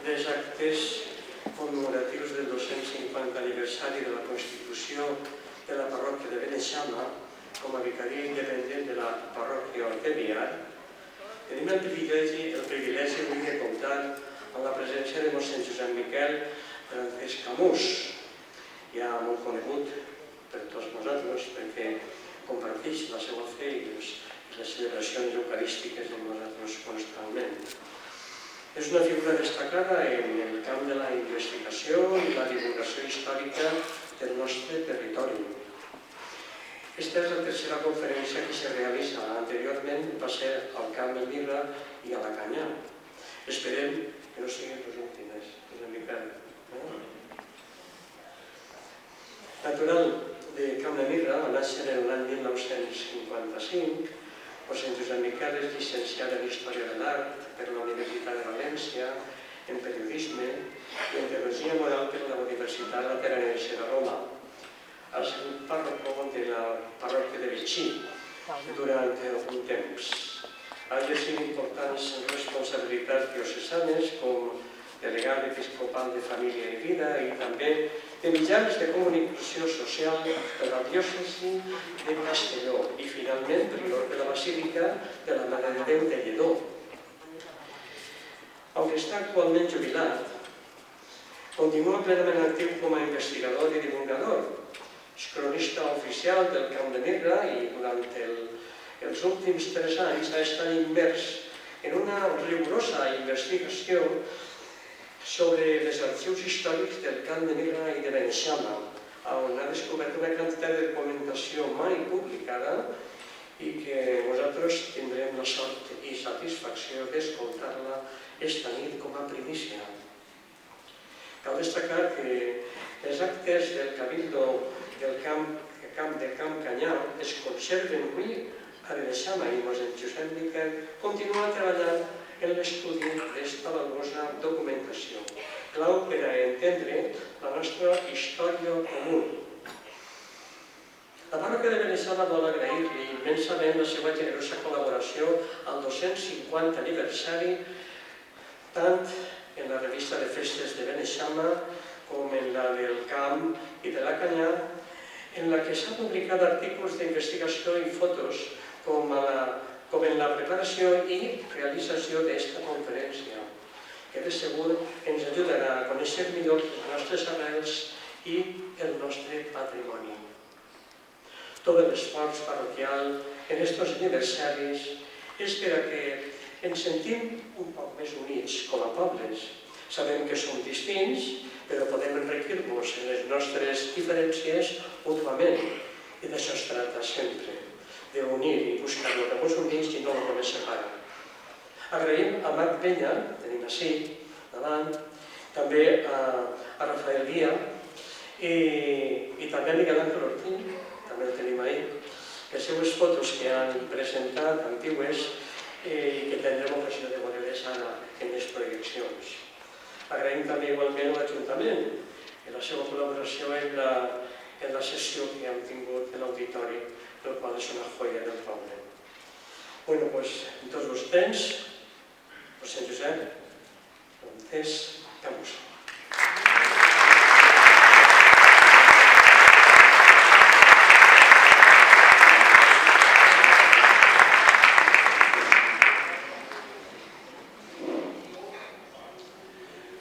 dels actes commemoratius del 250 aniversari de la Constitució de la parròquia de Beneixama, com a vicaria independent de la parròquia de Biar, tenim el privilegi avui de comptar amb la presència de mossèn Josep Miquel Francesc Camús, ja molt conegut per tots nosaltres perquè comparteix la seva fe i les celebracions eucarístiques amb nosaltres constantment. És una figura destacada en el camp de la investigació i la divulgació històrica del nostre territori. Aquesta és la tercera conferència que se realitza. Anteriorment va ser al Camp de Mirra i a la Canyà. Esperem que no siguin les últimes. Natural de Camp de Mirra, va néixer en l'any 1955. Mossèn Josep Miquel és llicenciat en Història de l'Art per la Universitat de València, en Periodisme i en Teologia Moral per la Universitat Lateranense de Roma. Ha sigut pàrroc de la parròquia de Betxí durant un temps. Ha exercit importants responsabilitats diocesanes com delegat episcopal de Família i Vida i també de mitjans de comunicació social de la diòcesi de Castelló i finalment prior de la Basílica de la Mare de Déu de Lledó. Aunque està actualment jubilat, continua plenament actiu com a investigador i divulgador. És cronista oficial del Camp de Mirra i durant els últims 3 anys ha estat immers en una rigorosa investigació sobre els arxius històrics del Camp de Mirra i de Beneixama, on ha descobert una quantitat de documentació mai publicada i que nosaltres tindrem la sort i satisfacció d'escoltar-la esta nit com a primícia. Cal destacar que els actes del Cabildo del Camp de Camp Canyà es conserven avui a Beneixama i mossèn Josep Miquel continua treballant en l'estudi d'esta valuosa documentació, clau per a entendre la nostra història comú. La parròquia de Beneixama vol agrair-li immensament la seva generosa col·laboració al 250 aniversari, tant en la revista de festes de Beneixama com en la del Camp i de la Canyà, en la que s'han publicat articles d'investigació i fotos com en la preparació i realització d'esta conferència, que de segur ens ajudarà a conèixer millor les nostres arrels i el nostre patrimoni. Tot l'esforç parroquial en aquests aniversaris és per a que ens sentim un poc més units com a pobles. Sabem que som distints, però podem enriquir-nos en les nostres diferències mútuament, i d'això es tracta sempre, d'unir i buscar el que ens uneix i no el que ens separa. Agraïm a Marc Penya, tenim així, davant, també a Rafael Vía i també a Miguel Ángel Ortín, també el tenim ahí, les seues fotos que han presentat, antigues, i que tindrem ocasió de veure-les ara en les projeccions. Agraïm també igualment a l'Ajuntament en la seva col·laboració en la sessió que hem tingut en l'auditori, el qual és una joia del poble. Bueno, doncs, en tots els temps, mossèn Josep, Francesc Camús.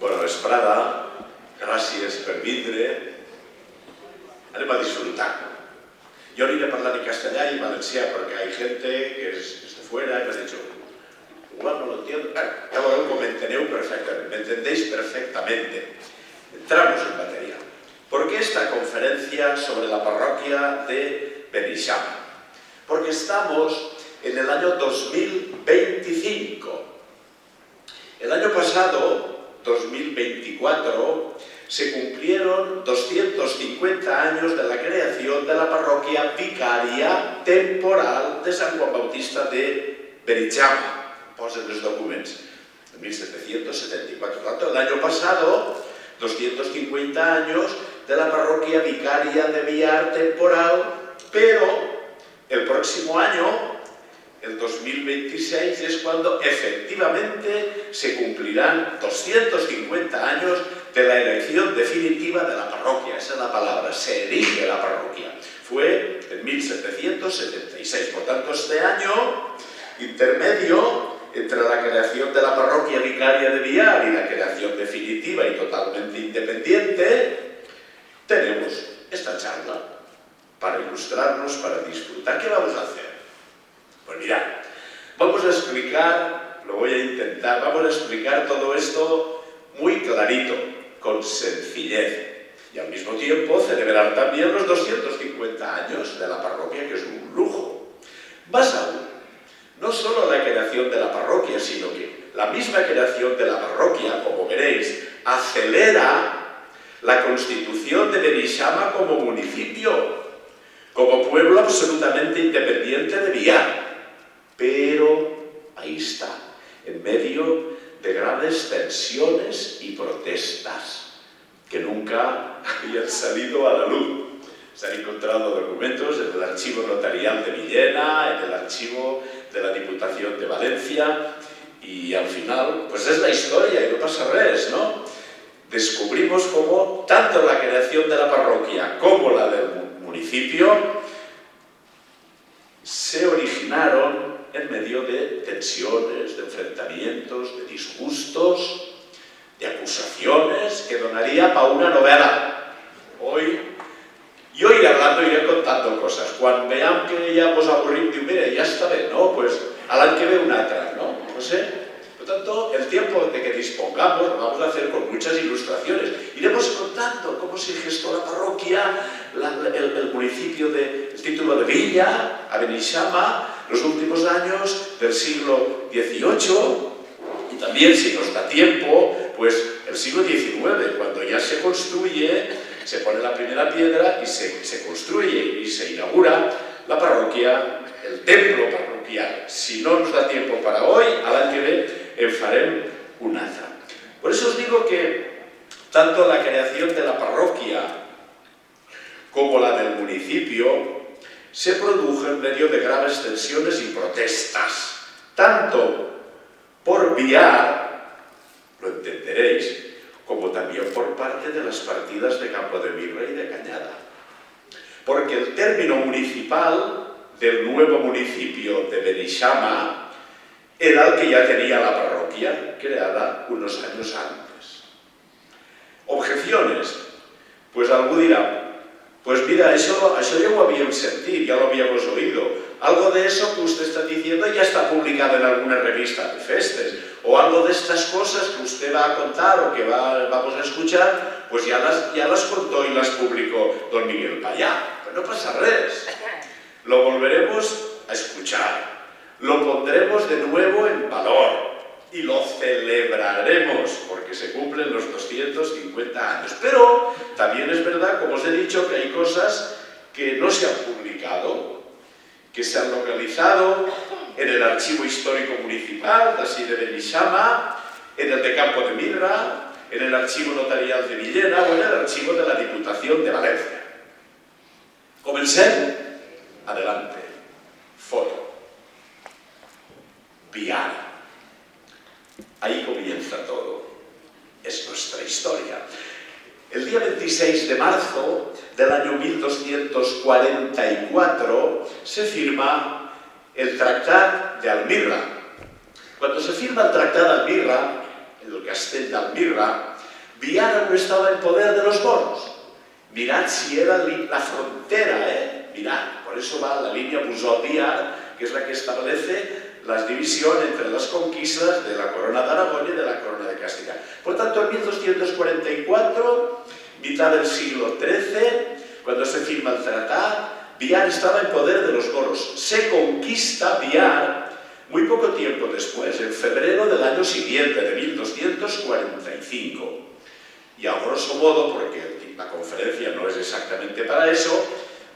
Bona vesprada, gràcies per vindre. Anem a disfrutar. Yo vine a hablar en castellano y valencià porque hay gente que es de fuera y me ha dicho, igual no lo entiendo. Ya lo enteneu perfectamente, me entendéis perfectamente. Entramos en materia. ¿Por qué esta conferencia sobre la parroquia de Beneixama? Porque estamos en el año 2025. El año pasado, 2024, se cumplieron 250 años de la creación de la parroquia vicaria temporal de San Juan Bautista de Beneixama. Posen los documentos. En 1774. Por tanto, el año pasado, 250 años de la parroquia vicaria de Biar temporal, pero el próximo año, el 2026, es cuando efectivamente se cumplirán 250 años de la elección definitiva de la parroquia. Esa es la palabra, se erige la parroquia. Fue en 1776, por tanto este año intermedio entre la creación de la parroquia vicaria de Biar y la creación definitiva y totalmente independiente, tenemos esta charla para ilustrarnos, para disfrutar. ¿Qué vamos a hacer? Pues mirad, vamos a explicar, lo voy a intentar, vamos a explicar todo esto muy clarito, con sencillez. Y al mismo tiempo celebrar también los 250 años de la parroquia, que es un lujo. Más aún, no solo la creación de la parroquia, sino que la misma creación de la parroquia, como veréis, acelera la constitución de Beneixama como municipio, como pueblo absolutamente independiente de Biar. Pero ahí está, en medio de graves tensiones y protestas que nunca habían salido a la luz. Se han encontrado documentos en el archivo notarial de Villena, en el archivo de la Diputación de Valencia, y al final, pues es la historia y no pasa res, ¿no? Descubrimos cómo tanto la creación de la parroquia como la del municipio se originaron en medio de tensiones, de enfrentamientos, de disgustos, de acusaciones, que donaría para una novela. Jo iré hablando, iré contando cosas. Quan veiem que ja ens avorrim, diu, mira, ja està bé, ¿no? Pues al año que ve una altra, ¿no? No sé. Por tanto, el tiempo de que dispongamos lo vamos a hacer con muchas ilustraciones. Iremos contando cómo se gestó la parroquia, el municipio el título de Villa, a Beneixama, los últimos años del siglo XVIII, y también, si nos da tiempo, pues el siglo XIX, cuando ya se construye, se pone la primera piedra y se construye y se inaugura la parroquia, el templo parroquial. Si no nos da tiempo para hoy, al año que ve en farem un altre. Por eso os digo que tanto la creación de la parroquia como la del municipio se produjo en medio de graves tensiones y protestas, tanto por Biar, lo entenderéis, como también por parte de las partidas de Campo de Mirra y de Cañada. Porque el término municipal del nuevo municipio de Beneixama era el que ya tenía la parroquia creada unos años antes. Objeciones. Pues algú dirá, pues mira, eso ya lo habíamos sentido, ya lo habíamos oído. Algo de eso que usted está diciendo ya está publicado en alguna revista de festes. O algo de estas cosas que usted va a contar o que vamos a escuchar, pues ya las contó y las publicó don Miguel Payá. Pues no pasa res. Lo volveremos a escuchar. Lo pondremos de nuevo en valor y lo celebraremos porque se cumplen los 250 años. Pero también es verdad, como os he dicho, que hay cosas que no se han publicado, que se han localizado en el Archivo Histórico Municipal, así de Beneixama, en el de Campo de Mirra, en el Archivo Notarial de Villena o en el Archivo de la Diputación de Valencia. Comencem. Adelante. Foto. Biar. Ahí comienza todo. Es nuestra historia. El día 26 de marzo del año 1244 se firma el Tractat de Almirra. Cuando se firma el Tractat de Almirra, en el Castell d'Almirra, Biar no estaba en poder de los moros. Mirad si era la frontera, mirad, por eso va la línea Busot-Biar, que es la que establece la división entre las conquistas de la corona de Aragón y de la corona de Castilla. Por tanto, en 1244, mitad del siglo XIII, cuando se firma el tratado, Biar estaba en poder de los moros. Se conquista Biar muy poco tiempo después, en febrero del año siguiente, de 1245. Y a grosso modo, porque la conferencia no es exactamente para eso,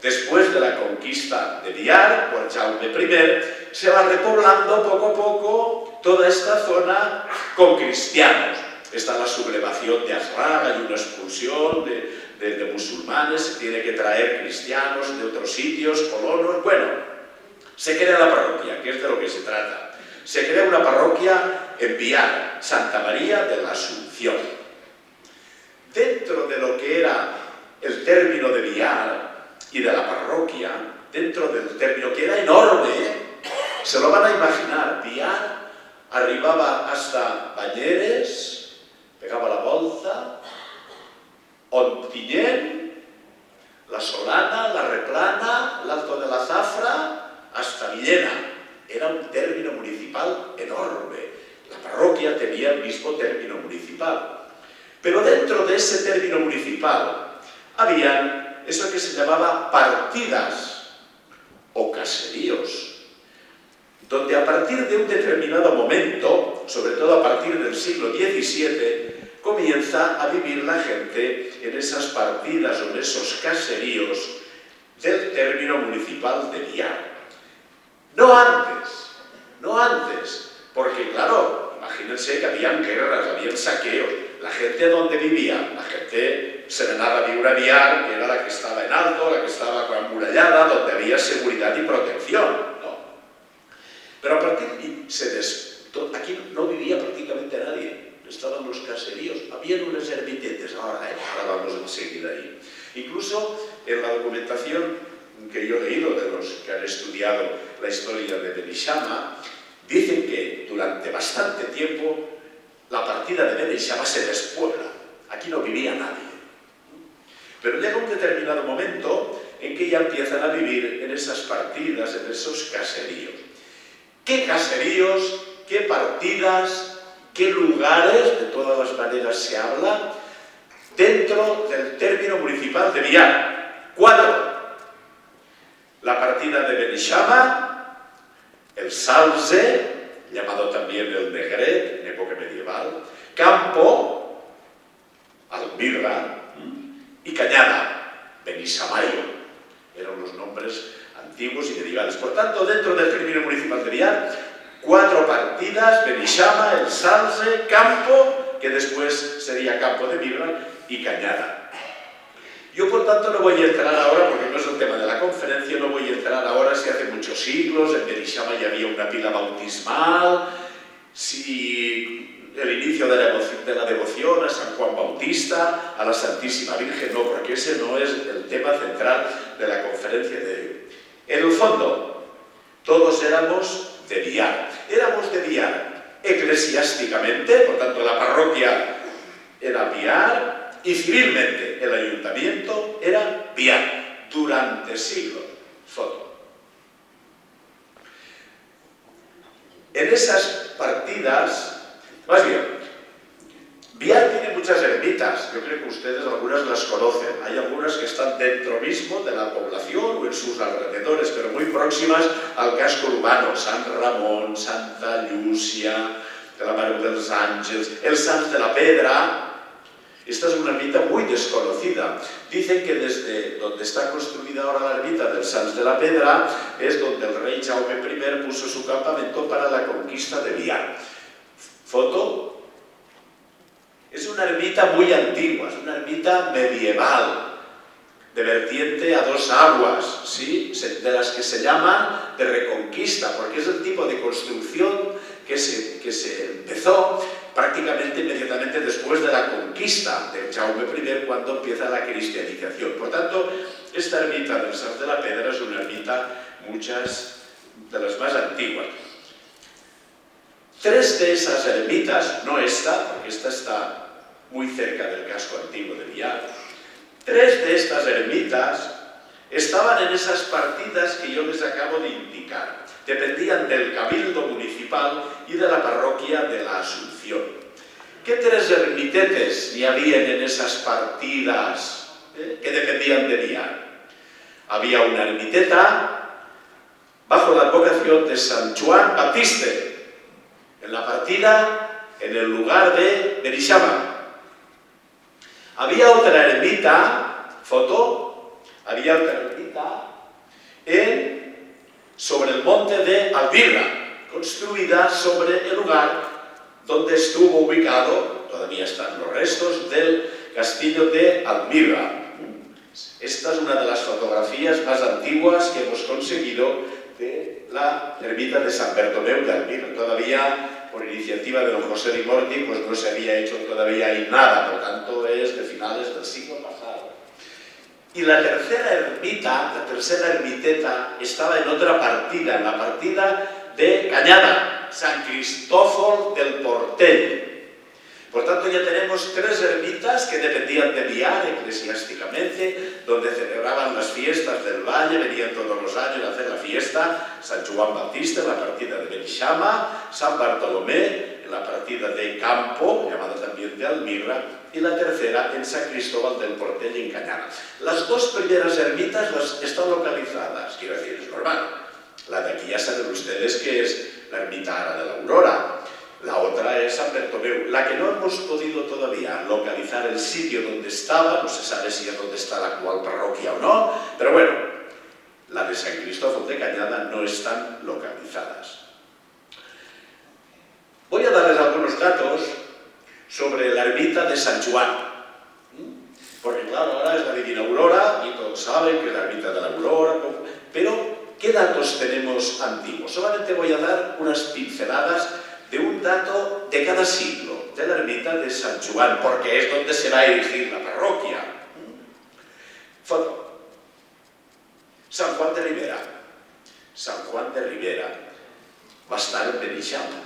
después de la conquista de Biar por Jaume I, se va repoblando poco a poco toda esta zona con cristianos. Está la sublevación de Azraga, hay una expulsión de musulmanes, se tiene que traer cristianos de otros sitios, colonos. Bueno, Se crea la parroquia, que es de lo que se trata. Se crea una parroquia en Biar, Santa María de la Asunción. Dentro de lo que era el término de Biar y de la parroquia, dentro del término que era enorme, se lo van a imaginar, Biar arribaba hasta Banyeres, pegaba la Bolsa, Ontinyent, la Solana, la Replana, el Alto de la Zafra, hasta Villena. Era un término municipal enorme. La parroquia tenía el mismo término municipal. Pero dentro de ese término municipal había eso que se llamaba partidas o caseríos, donde a partir de un determinado momento, sobre todo a partir del siglo XVII, comienza a vivir la gente en esas partidas o en esos caseríos del término municipal de Biar. No antes, porque claro, imagínense que habían guerras, habían saqueos. La gente donde vivía, la gente serenada viure a Biar, que era la que estaba en alto, la que estaba amurallada, donde había seguridad y protección, ¿no? Pero a partir de aquí no vivía prácticamente nadie, estaban los caseríos, habían unas ermitetes, ahora vamos enseguida ahí. Incluso en la documentación que yo he leído de los que han estudiado la historia de Beneixama, dicen que durante bastante tiempo la partida de Beneixama se despuebla. Aquí no vivía nadie. Pero llega un determinado momento en que ya empiezan a vivir en esas partidas, en esos caseríos. ¿Qué caseríos? ¿Qué partidas? ¿Qué lugares? De todas las maneras se habla dentro del término municipal de Biar. 4. La partida de Beneixama, el Salze, llamado también el Negret, en época medieval, Campo, Almirra y Cañada, Benissamayo. Eran los nombres antiguos y medievales. Por tanto, dentro del término municipal de Biar, 4 partidas, Beneixama, el Salze, Campo, que después sería Campo de Mirra, y Cañada. Yo, por tanto, no voy a entrar ahora, porque no es el tema de la conferencia, no voy a entrar ahora si hace muchos siglos en Beneixama ya había una pila bautismal, si el inicio de la devoción a San Juan Bautista, a la Santísima Virgen, no, porque ese no es el tema central de la conferencia de hoy. En el fondo, todos éramos de Biar. Éramos de Biar eclesiásticamente, por tanto la parroquia era Biar, y civilmente el ayuntamiento era Biar durante siglos. Foto. En esas partidas, más bien, Biar tiene muchas ermitas, yo creo que ustedes algunas las conocen, hay algunas que están dentro mismo de la población o en sus alrededores, pero muy próximas al casco urbano, San Ramón, Santa Llúcia, la Mare dels Àngels, el Sants de la Pedra. Esta es una ermita muy desconocida. Dicen que desde donde está construida ahora la ermita del Sants de la Pedra es donde el rey Jaume I puso su campamento para la conquista de Biar. Foto. Es una ermita muy antigua, es una ermita medieval, de vertiente a 2 aguas, ¿sí? De las que se llaman de Reconquista, porque es el tipo de construcción que se empezó prácticamente inmediatamente después de la conquista de Jaume I, cuando empieza la cristianización. Por tanto, esta ermita del Sants de la Pedra es una ermita muchas de las más antiguas. 3 de esas ermitas, no esta, porque esta está muy cerca del casco antiguo de Biar, 3 de estas ermitas estaban en esas partidas que yo les acabo de indicar. Dependían del cabildo municipal y de la parroquia de la Asunción. ¿Qué 3 ermitetes y habían en esas partidas que dependían de Biar? Había una ermiteta bajo la advocación de San Joan Baptiste, en la partida, en el lugar de Beneixama. Había otra ermita, foto, había otra ermita sobre el monte de Almirra, construida sobre el lugar donde estuvo ubicado, todavía están los restos, del castillo de Almirra. Esta es una de las fotografías más antiguas que hemos conseguido de la ermita de San Bartomeu de Almira. Todavía, por iniciativa de don José Di Morti, pues no se había hecho todavía ahí nada, por tanto es de finales del siglo pasado. Y la tercera ermita, la tercera ermiteta, estaba en otra partida, en la partida de Cañada, San Cristófol del Portell. Por tanto, ya tenemos tres ermitas que dependían de Biar eclesiásticamente, donde celebraban las fiestas del valle, venían todos los años a hacer la fiesta, San Joan Baptista en la partida de Benixama, San Bartolomé en la partida de Campo, llamada también de Almirra, y la tercera en San Cristóbal del Portell en Cañada. Las dos primeras ermitas están localizadas, quiero decir, es normal. La de aquí ya saben ustedes que es la ermita Ara de la Aurora. La otra es San Bartomeu. La que no hemos podido todavía localizar el sitio donde estaba, no se sabe si es donde está la actual parroquia o no, pero bueno, la de San Cristóbal de Cañada no están localizadas. Voy a darles algunos datos sobre la ermita de San Joan, porque claro, ahora es la Divina Aurora y todos saben que es la ermita de la Aurora, pero ¿qué datos tenemos antiguos? Solamente voy a dar unas pinceladas de un dato de cada siglo, de la ermita de San Joan, porque es donde se va a erigir la parroquia. Foto. San Juan de Ribera. San Juan de Ribera va a estar en Benixama.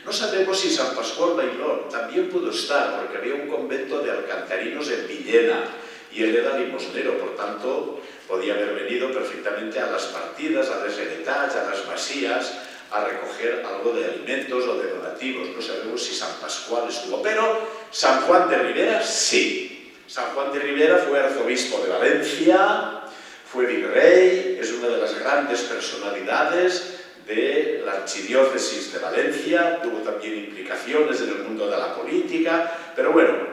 No sabemos si San Pascual Bailón también pudo estar, porque había un convento de alcantarinos en Villena, y él era limosnero, por tanto, podía haber venido perfectamente a las partidas, a las heretats, a las masías, a recoger algo de alimentos o de donativos. No sabemos si San Pascual estuvo, pero San Juan de Ribera sí. San Juan de Ribera fue arzobispo de Valencia, fue virrey, es una de las grandes personalidades de la archidiócesis de Valencia, tuvo también implicaciones en el mundo de la política, pero bueno,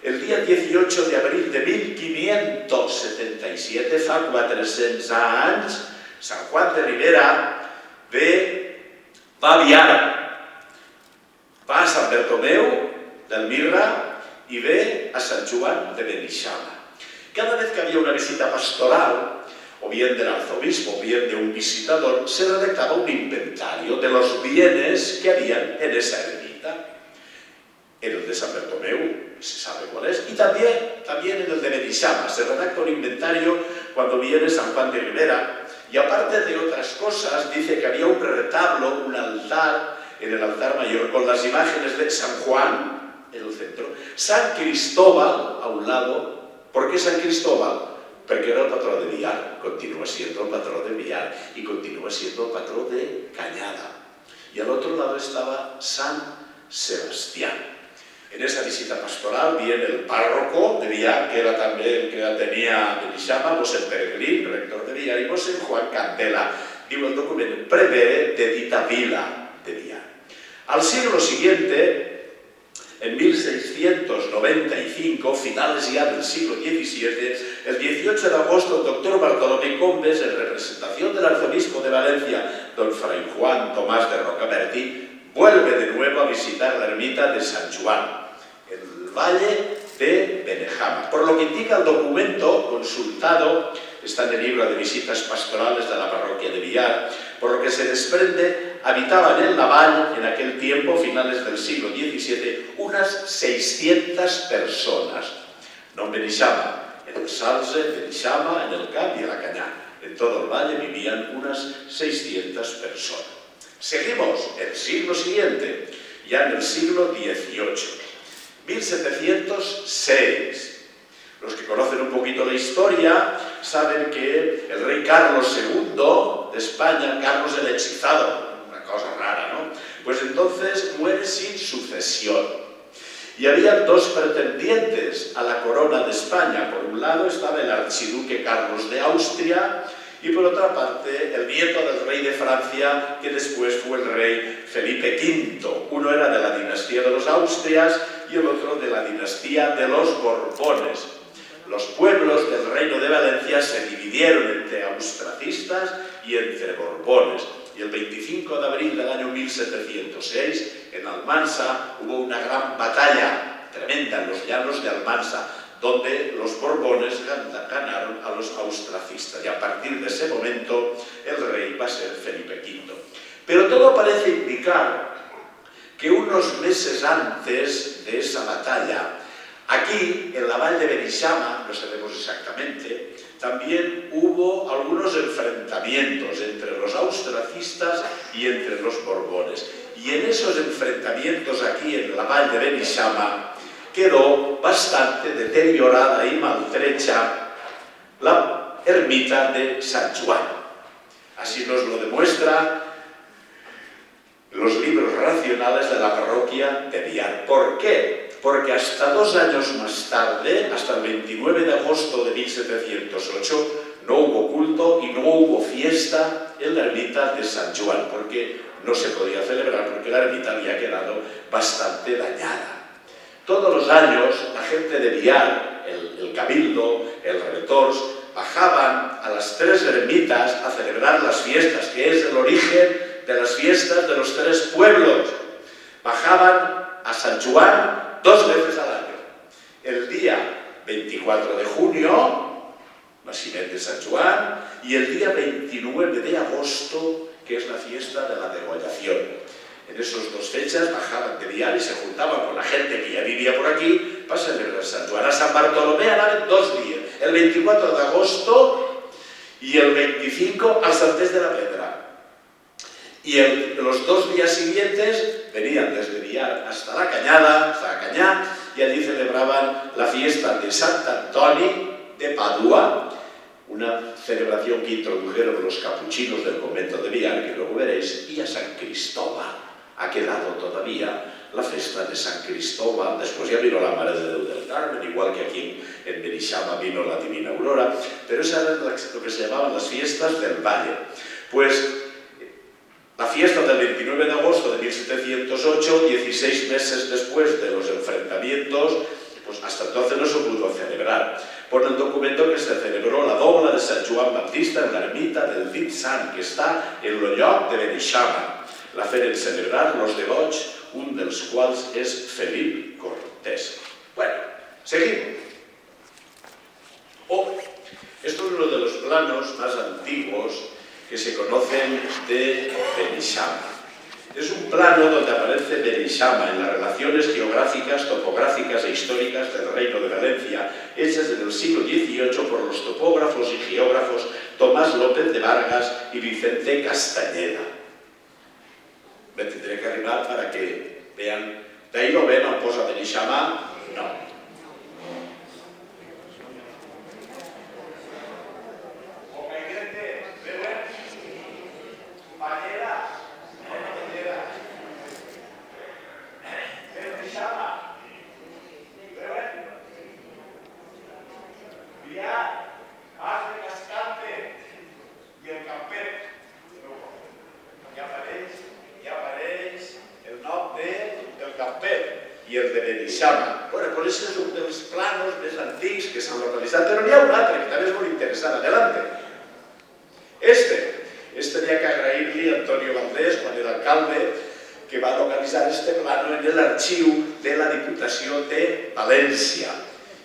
el día 18 de abril de 1577, fa 400 anys, San Juan de Ribera va a Biar, va a San Bartomeu d'Almirra y ve a San Joan de Benixama. Cada vez que había una visita pastoral, o bien del arzobispo, o bien de un visitador, se redactaba un inventario de los bienes que habían en esa ermita. En el de San Bartomeu se sabe cuál es, y también en el de Benixama se redacta un inventario cuando viene San Juan de Ribera. Y aparte de otras cosas, dice que había un retablo, un altar, en el altar mayor, con las imágenes de San Juan, en el centro, San Cristóbal, a un lado. ¿Por qué San Cristóbal? Porque era el patró de Biar, continúa siendo el patró de Biar, y continúa siendo el patró de Cañada. Y al otro lado estaba San Sebastián. En esa visita pastoral viene el párroco de Biar, que era también, que tenía Benixama, pues el peregrín, rector de Biar, y pues el Juan Candela. Digo el documento, prevé de dita vila de Biar. Al siglo siguiente, en 1695, finales ya del siglo XVII, el 18 de agosto, el doctor Bartolomé Combes, en representación del arzobispo de Valencia, don Fray Juan Tomás de Rocabertí, vuelve de nuevo a visitar la ermita de San Joan, en el valle de Benejama. Por lo que indica el documento consultado, está en el libro de visitas pastorales de la parroquia de Biar, por lo que se desprende, habitaban en la vall, en aquel tiempo, finales del siglo XVII, unas 600 personas. No en Benixama, en el Salze, en Benixama, en el Camp y en la Cañada. En todo el valle vivían unas 600 personas. Seguimos, el siglo siguiente, ya en el siglo XVIII, 1706. Los que conocen un poquito la historia saben que el rey Carlos II de España, Carlos el Hechizado, una cosa rara, ¿no? Pues entonces muere sin sucesión. Y había dos pretendientes a la corona de España. Por un lado estaba el archiduque Carlos de Austria y por otra parte el nieto del rey de Francia, que después fue el rey Felipe V. Uno era de la dinastía de los Austrias y el otro de la dinastía de los Borbones. Los pueblos del reino de Valencia se dividieron entre austracistas y entre borbones. Y el 25 de abril del año 1706, en Almansa, hubo una gran batalla tremenda en los llanos de Almansa. donde los Borbones ganaron a los austracistas y a partir de ese momento el rey va a ser Felipe V. Pero todo parece indicar que unos meses antes de esa batalla, aquí en la Vall de Beneixama, no sabemos exactamente, también hubo algunos enfrentamientos entre los austracistas y entre los Borbones. Y en esos enfrentamientos aquí en la Vall de Beneixama quedó bastante deteriorada y maltrecha la ermita de San Joan. Así nos lo demuestra los libros racionales de la parroquia de Biar. ¿Por qué? Porque hasta 2 años más tarde, hasta el 29 de agosto de 1708, no hubo culto y no hubo fiesta en la ermita de San Joan, porque no se podía celebrar, porque la ermita había quedado bastante dañada. Todos los años, la gente de Biar, el cabildo, el retors, bajaban a las 3 ermitas a celebrar las fiestas, que es el origen de las fiestas de los 3 pueblos. Bajaban a San Joan 2 veces al año. El día 24 de junio, Nacimiento de San Joan, y el día 29 de agosto, que es la fiesta de la degollación. En esas 2 fechas bajaban de Biar y se juntaban con la gente que ya vivía por aquí para celebrar San Joan. A San Bartolomé anaven 2 días, el 24 de agosto y el 25 al Sartés de la Pedra. Y los 2 días siguientes venían desde Biar hasta la Cañada, y allí celebraban la fiesta de Sant Antoni de Padua, una celebración que introdujeron los capuchinos del convento de Biar, que luego veréis, y a San Cristóbal. Ha quedado todavía la festa de San Cristóbal. Después ya vino la Mare de Déu del Carmen, igual que aquí en Beneixama vino la Divina Aurora, pero esas eran lo que se llamaban las fiestas del Valle. Pues la fiesta del 29 de agosto de 1708, 16 meses después de los enfrentamientos, pues hasta entonces no se pudo celebrar. Por el documento que se celebró la dobla de Sant Joan Baptista en la ermita del Dit Sant, que està en el lloc de Beneixama. La feren celebrar los devots, un dels quals és Felip Cortés. Bueno, seguimos. Esto es uno de los planos más antiguos que se conocen de Beneixama. Es un plano donde aparece Beneixama en las relaciones geográficas, topográficas e históricas del Reino de Valencia, hechas en el siglo XVIII por los topógrafos y geógrafos Tomás López de Vargas y Vicente Castañeda. Me tendré que arribar para que vean. De ahí lo ven, on posa Beneixama, no. I el de Beneixama. Bueno, pues ese és un dels planos més antics que s'han localitzat, però n'hi ha un altre que també és molt interessant. Adelante. Este n'hi ha que agrair-li a Antonio Valdés, quan era alcalde, que va localitzar este plano en l'arxiu de la Diputació de València.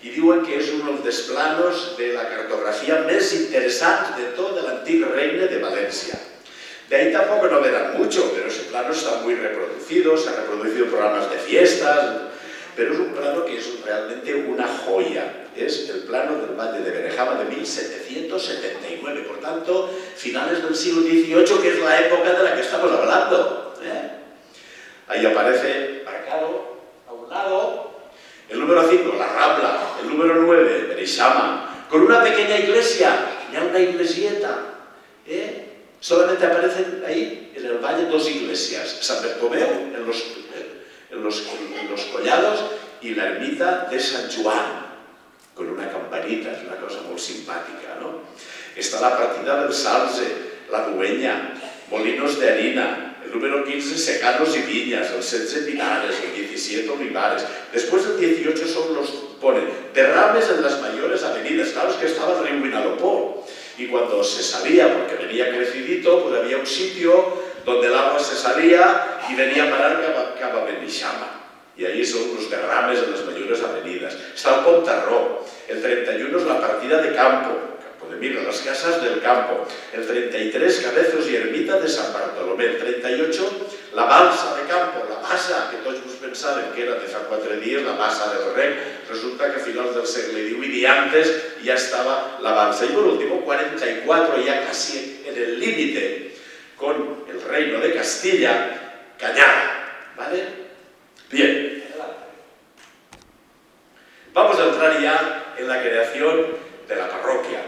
I diuen que és un dels planos de la cartografia més interessants de tot l'antic regne de València. De ahí tampoco no verán mucho, pero ese plano está muy reproducido, se han reproducido programas de fiestas, pero es un plano que es realmente una joya. Es el plano del Valle de Beneixama de 1779, por tanto, finales del siglo XVIII, que es la época de la que estamos hablando. Ahí aparece marcado a un lado el número 5, la Rambla, el número 9, Beneixama, con una pequeña iglesia, ya una iglesieta, solamente aparecen ahí en el valle 2 iglesias, San Bertomeu en los Collados y la ermita de San Joan, con una campanita, es una cosa muy simpática, ¿no? Está la partida del Salze, la Dueña, Molinos de Harina, el número 15 Secanos y Viñas, el 16 Pinares, el 17 Olivares. Después el 18 son los, pone, derrames en las mayores avenidas. Claro, es que estaba el río Vinalopó. Y cuando se salía, porque venía crecidito, pues había un sitio donde el agua se salía y venía a parar cap a Beneixama. y ahí son los derrames en las mayores avenidas. Está el Pontarró, el 31 es la partida de campo, Campo de Mirra, las casas del campo, el 33 Cabezos y Ermita de San Bartolomé, el 38 la balsa de campo, la massa, que tots vos pensàvem que era de fa 4 dies, la massa del rec, resulta que a finals del segle XVIII y antes ya estaba la balsa. Y por último, 44, ya casi en el límite con el reino de Castilla, Cañada, ¿vale? Bien. Vamos a entrar ya en la creación de la parroquia.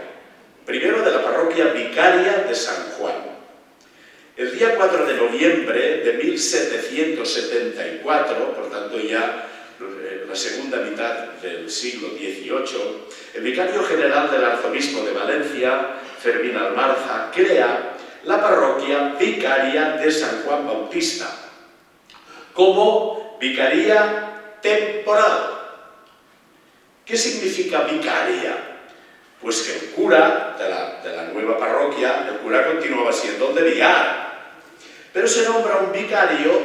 Primero de la parroquia vicaria de San Juan. El día 4 de noviembre de 1774, por tanto ya la segunda mitad del siglo XVIII, el vicario general del arzobispo de Valencia, Fermín Almarza, crea la parroquia vicaria de San Juan Bautista como vicaría temporal. ¿Qué significa vicaria? Pues que el cura de la nueva parroquia, el cura continuaba siendo el de Villar, pero se nombra un vicario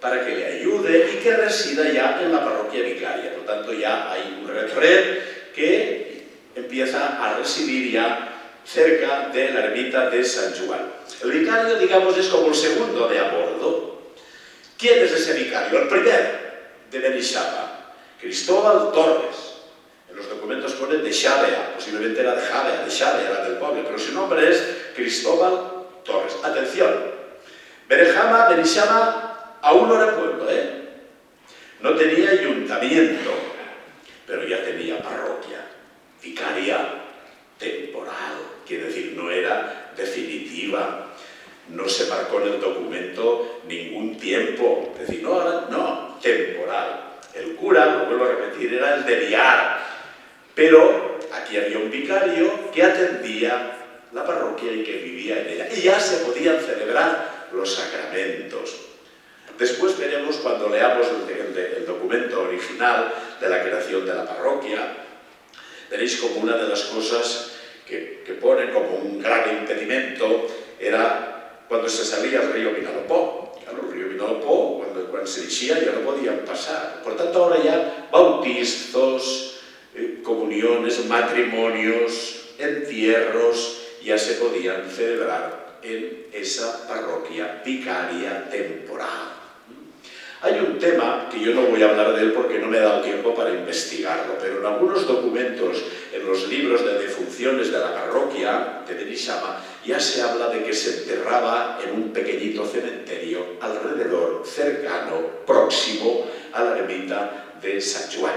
para que le ayude y que resida ya en la parroquia vicaria. Por tanto, ya hay un retret que empieza a residir ya cerca de la ermita de San Juan. El vicario, digamos, es como el segundo de a bordo. ¿Quién es ese vicario? El primero, de Beneixama, Cristóbal Torres. En los documentos pone de Xàbea, posiblemente era de Xàbea, de Xàbea era del pueblo, pero su nombre es Cristóbal Torres. Atención, Beneixama aún no era pueblo, no tenía ayuntamiento, pero ya tenía parroquia, vicaria temporal, quiere decir, no era definitiva, no se marcó en el documento ningún tiempo, es decir, no, temporal. El cura, lo vuelvo a repetir, era el de Villar, pero aquí había un vicario que atendía la parroquia y que vivía en ella, y ya se podían celebrar los sacramentos. Después veremos, cuando leamos el documento original de la creación de la parroquia, veréis como una de las cosas que pone como un gran impedimento era cuando se salía el río Vinalopó. Claro, el río Vinalopó, cuando se enchía ya no podían pasar. Por tanto, ahora ya bautizos, comuniones, matrimonios, entierros, ya se podían celebrar en esa parroquia vicaria temporal. Hay un tema que yo no voy a hablar de él porque no me he dado tiempo para investigarlo, pero en algunos documentos, en los libros de defunciones de la parroquia de Beneixama, ya se habla de que se enterraba en un pequeñito cementerio alrededor, cercano, próximo a la ermita de San Juan.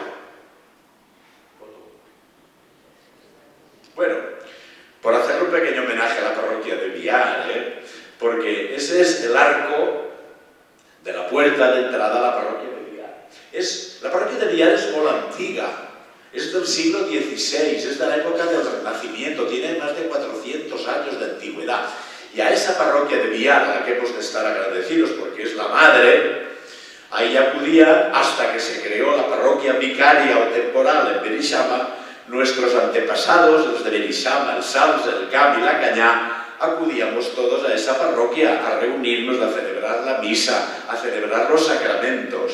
Bueno, por hacer un pequeño homenaje a la parroquia de Villar, porque ese es el arco de la puerta de entrada a la parroquia de Villar. La parroquia de Villar es muy antigua, es del siglo XVI, es de la época del Renacimiento, tiene más de 400 años de antigüedad. Y a esa parroquia de Villar, a la que hemos de estar agradecidos porque es la madre, ahí acudían hasta que se creó la parroquia vicaria o temporal en Beneixama. Nuestros antepasados, los de Beneixama, el Sals, el Camp y la Cañá, acudíamos todos a esa parroquia a reunirnos, a celebrar la misa, a celebrar los sacramentos.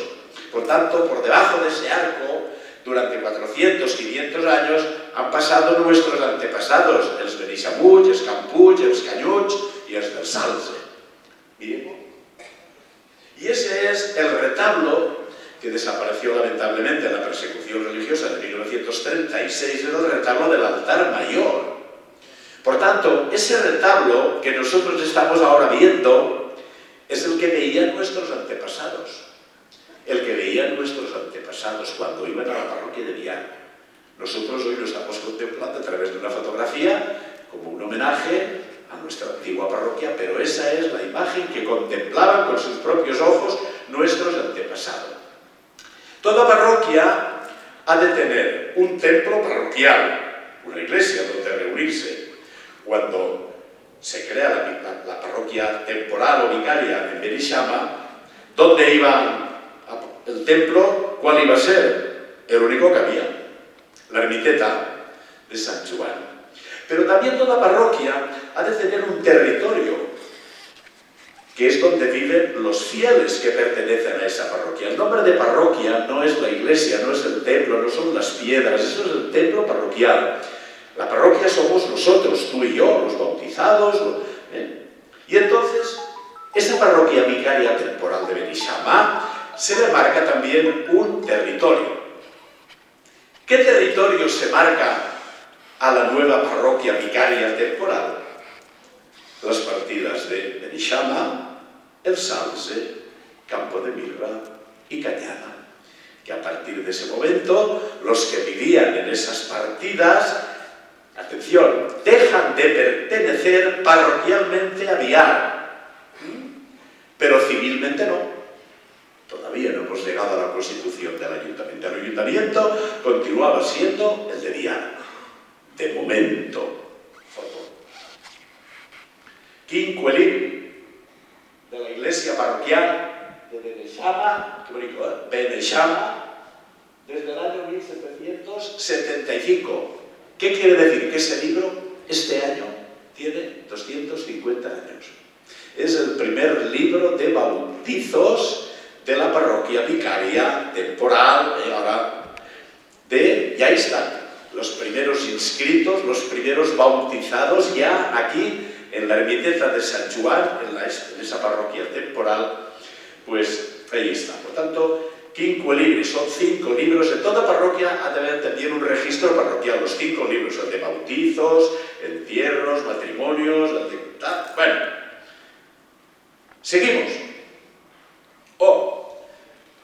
Por tanto, por debajo de ese arco, durante 400, 500 años, han pasado nuestros antepasados, els Beneixamuts, els Camputs, els Canyuts y els del Salze. Miremos. Y ese es el retablo que desapareció lamentablemente en la persecución religiosa de 1936, era el retablo del altar mayor. Por tanto, ese retablo que nosotros estamos ahora viendo es el que veían nuestros antepasados. El que veían nuestros antepasados cuando iban a la parroquia de Villar. Nosotros hoy lo estamos contemplando a través de una fotografía como un homenaje a nuestra antigua parroquia, pero esa es la imagen que contemplaban con sus propios ojos nuestros antepasados. Toda parroquia ha de tener un templo parroquial, una iglesia donde reunirse. Cuando se crea la parroquia temporal o vicaria en Beneixama, ¿dónde iba el templo? ¿Cuál iba a ser? El único que había, la ermiteta de San Juan. Pero también toda parroquia ha de tener un territorio. que es donde viven los fieles que pertenecen a esa parroquia. El nombre de parroquia no es la iglesia, no es el templo, no son las piedras, eso es el templo parroquial. La parroquia somos nosotros, tú y yo, los bautizados. Y entonces, esa parroquia vicaria temporal de Beneixama se le marca también un territorio. ¿Qué territorio se marca a la nueva parroquia vicaria temporal? Las partidas de Beneixama, El Salze, Campo de Mirra y Cañada. Que a partir de ese momento, los que vivían en esas partidas, atención, dejan de pertenecer parroquialmente a Biar, pero civilmente no. Todavía no hemos llegado a la constitución del ayuntamiento. El ayuntamiento continuaba siendo el de Biar. De momento. Quinque libri de la iglesia parroquial de Beneixama, qué bonito, Beneixama, desde el año 1775. ¿Qué quiere decir? Que ese libro, este año, tiene 250 años. Es el primer libro de bautizos de la parroquia vicaria temporal, y ahí están los primeros inscritos, los primeros bautizados ya aquí en la ermiteta de San Juan, en esa parroquia temporal, pues ahí está. Por tanto, quinque libri, son 5 libros. En toda parroquia ha de haber también un registro parroquial, los 5 libros, el de bautizos, entierros, matrimonios, bueno. Seguimos.